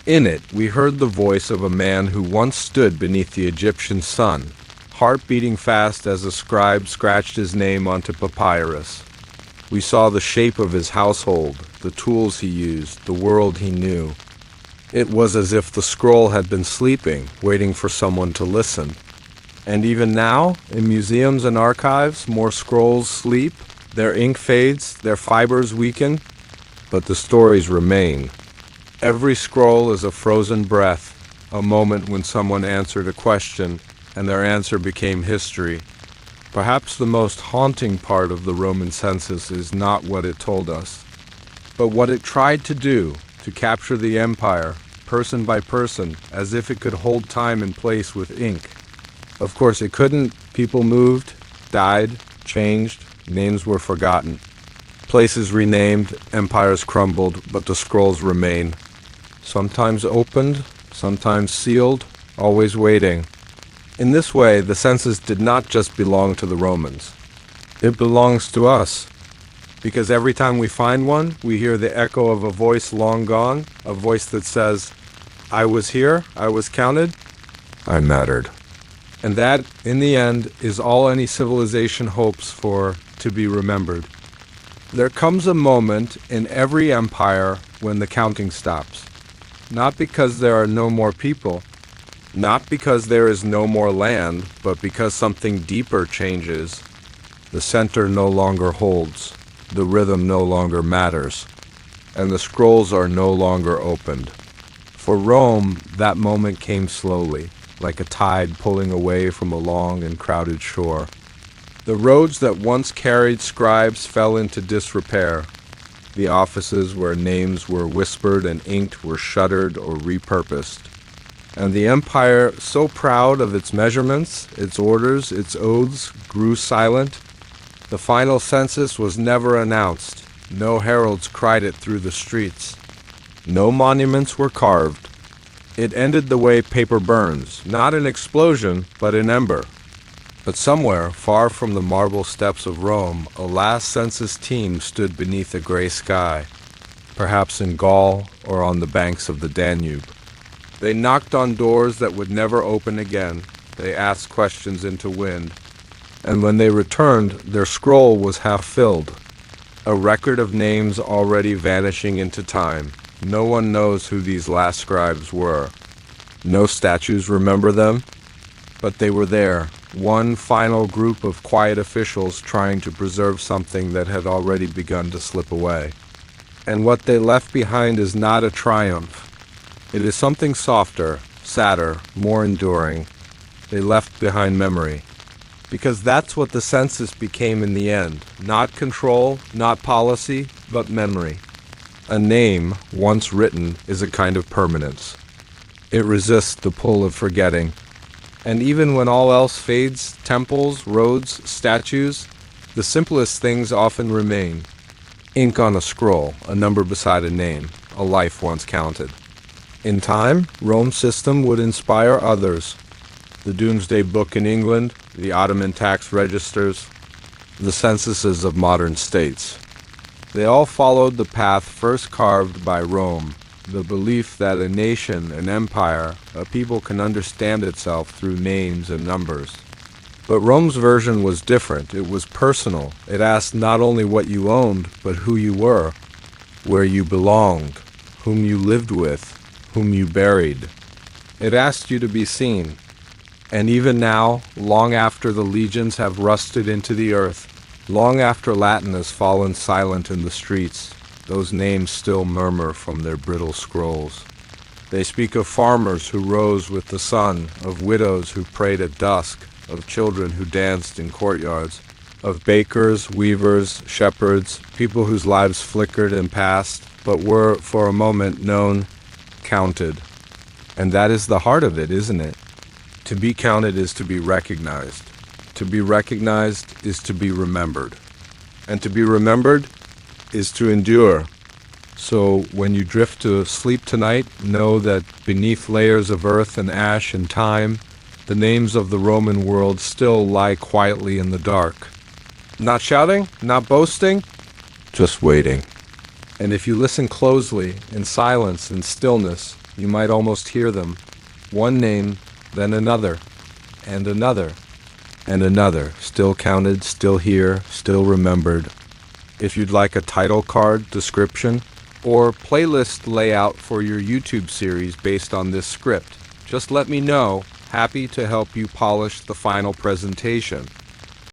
In it, we heard the voice of a man who once stood beneath the Egyptian sun, heart beating fast as a scribe scratched his name onto papyrus. We saw the shape of his household, the tools he used, the world he knew. It was as if the scroll had been sleeping, waiting for someone to listen. And even now, in museums and archives, more scrolls sleep, their ink fades, their fibers weaken, but the stories remain. Every scroll is a frozen breath, a moment when someone answered a question, and their answer became history. Perhaps the most haunting part of the Roman census is not what it told us, but what it tried to do, to capture the empire, person by person, as if it could hold time and place with ink. Of course it couldn't. People moved, died, changed, names were forgotten. Places renamed, empires crumbled, but the scrolls remain. Sometimes opened, sometimes sealed, always waiting. In this way, the census did not just belong to the Romans. It belongs to us. Because every time we find one, we hear the echo of a voice long gone, a voice that says, "I was here, I was counted, I mattered." And that, in the end, is all any civilization hopes for, to be remembered. There comes a moment in every empire when the counting stops. Not because there are no more people, not because there is no more land, but because something deeper changes. The center no longer holds, the rhythm no longer matters, and the scrolls are no longer opened. For Rome, that moment came slowly, like a tide pulling away from a long and crowded shore. The roads that once carried scribes fell into disrepair. The offices where names were whispered and inked were shuttered or repurposed. And the empire, so proud of its measurements, its orders, its oaths, grew silent. The final census was never announced. No heralds cried it through the streets. No monuments were carved. It ended the way paper burns, not in explosion, but in ember. But somewhere, far from the marble steps of Rome, a last census team stood beneath a gray sky, perhaps in Gaul or on the banks of the Danube. They knocked on doors that would never open again. They asked questions into wind. And when they returned, their scroll was half filled, a record of names already vanishing into time. No one knows who these last scribes were. No statues remember them, but they were there, one final group of quiet officials trying to preserve something that had already begun to slip away. And what they left behind is not a triumph. It is something softer, sadder, more enduring. They left behind memory. Because that's what the census became in the end. Not control, not policy, but memory. A name, once written, is a kind of permanence. It resists the pull of forgetting. And even when all else fades, temples, roads, statues, the simplest things often remain. Ink on a scroll, a number beside a name, a life once counted. In time, Rome's system would inspire others. The Doomsday Book in England, the Ottoman tax registers, the censuses of modern states. They all followed the path first carved by Rome, the belief that a nation, an empire, a people can understand itself through names and numbers. But Rome's version was different. It was personal. It asked not only what you owned, but who you were, where you belonged, whom you lived with, whom you buried. It asked you to be seen. And even now, long after the legions have rusted into the earth, Long after Latin has fallen silent in the streets, those names still murmur from their brittle scrolls. They speak of farmers who rose with the sun, of widows who prayed at dusk, of children who danced in courtyards, of bakers, weavers, shepherds, people whose lives flickered and passed, but were, for a moment, known, counted. And that is the heart of it, isn't it? To be counted is to be recognized. To be recognized is to be remembered. And to be remembered is to endure. So when you drift to sleep tonight, know that beneath layers of earth and ash and time, the names of the Roman world still lie quietly in the dark. Not shouting, not boasting, just waiting. And if you listen closely, in silence and stillness, you might almost hear them. One name, then another, and another, and another, still counted, still here, still remembered. If you'd like a title card, description, or playlist layout for your YouTube series based on this script, just let me know. Happy to help you polish the final presentation.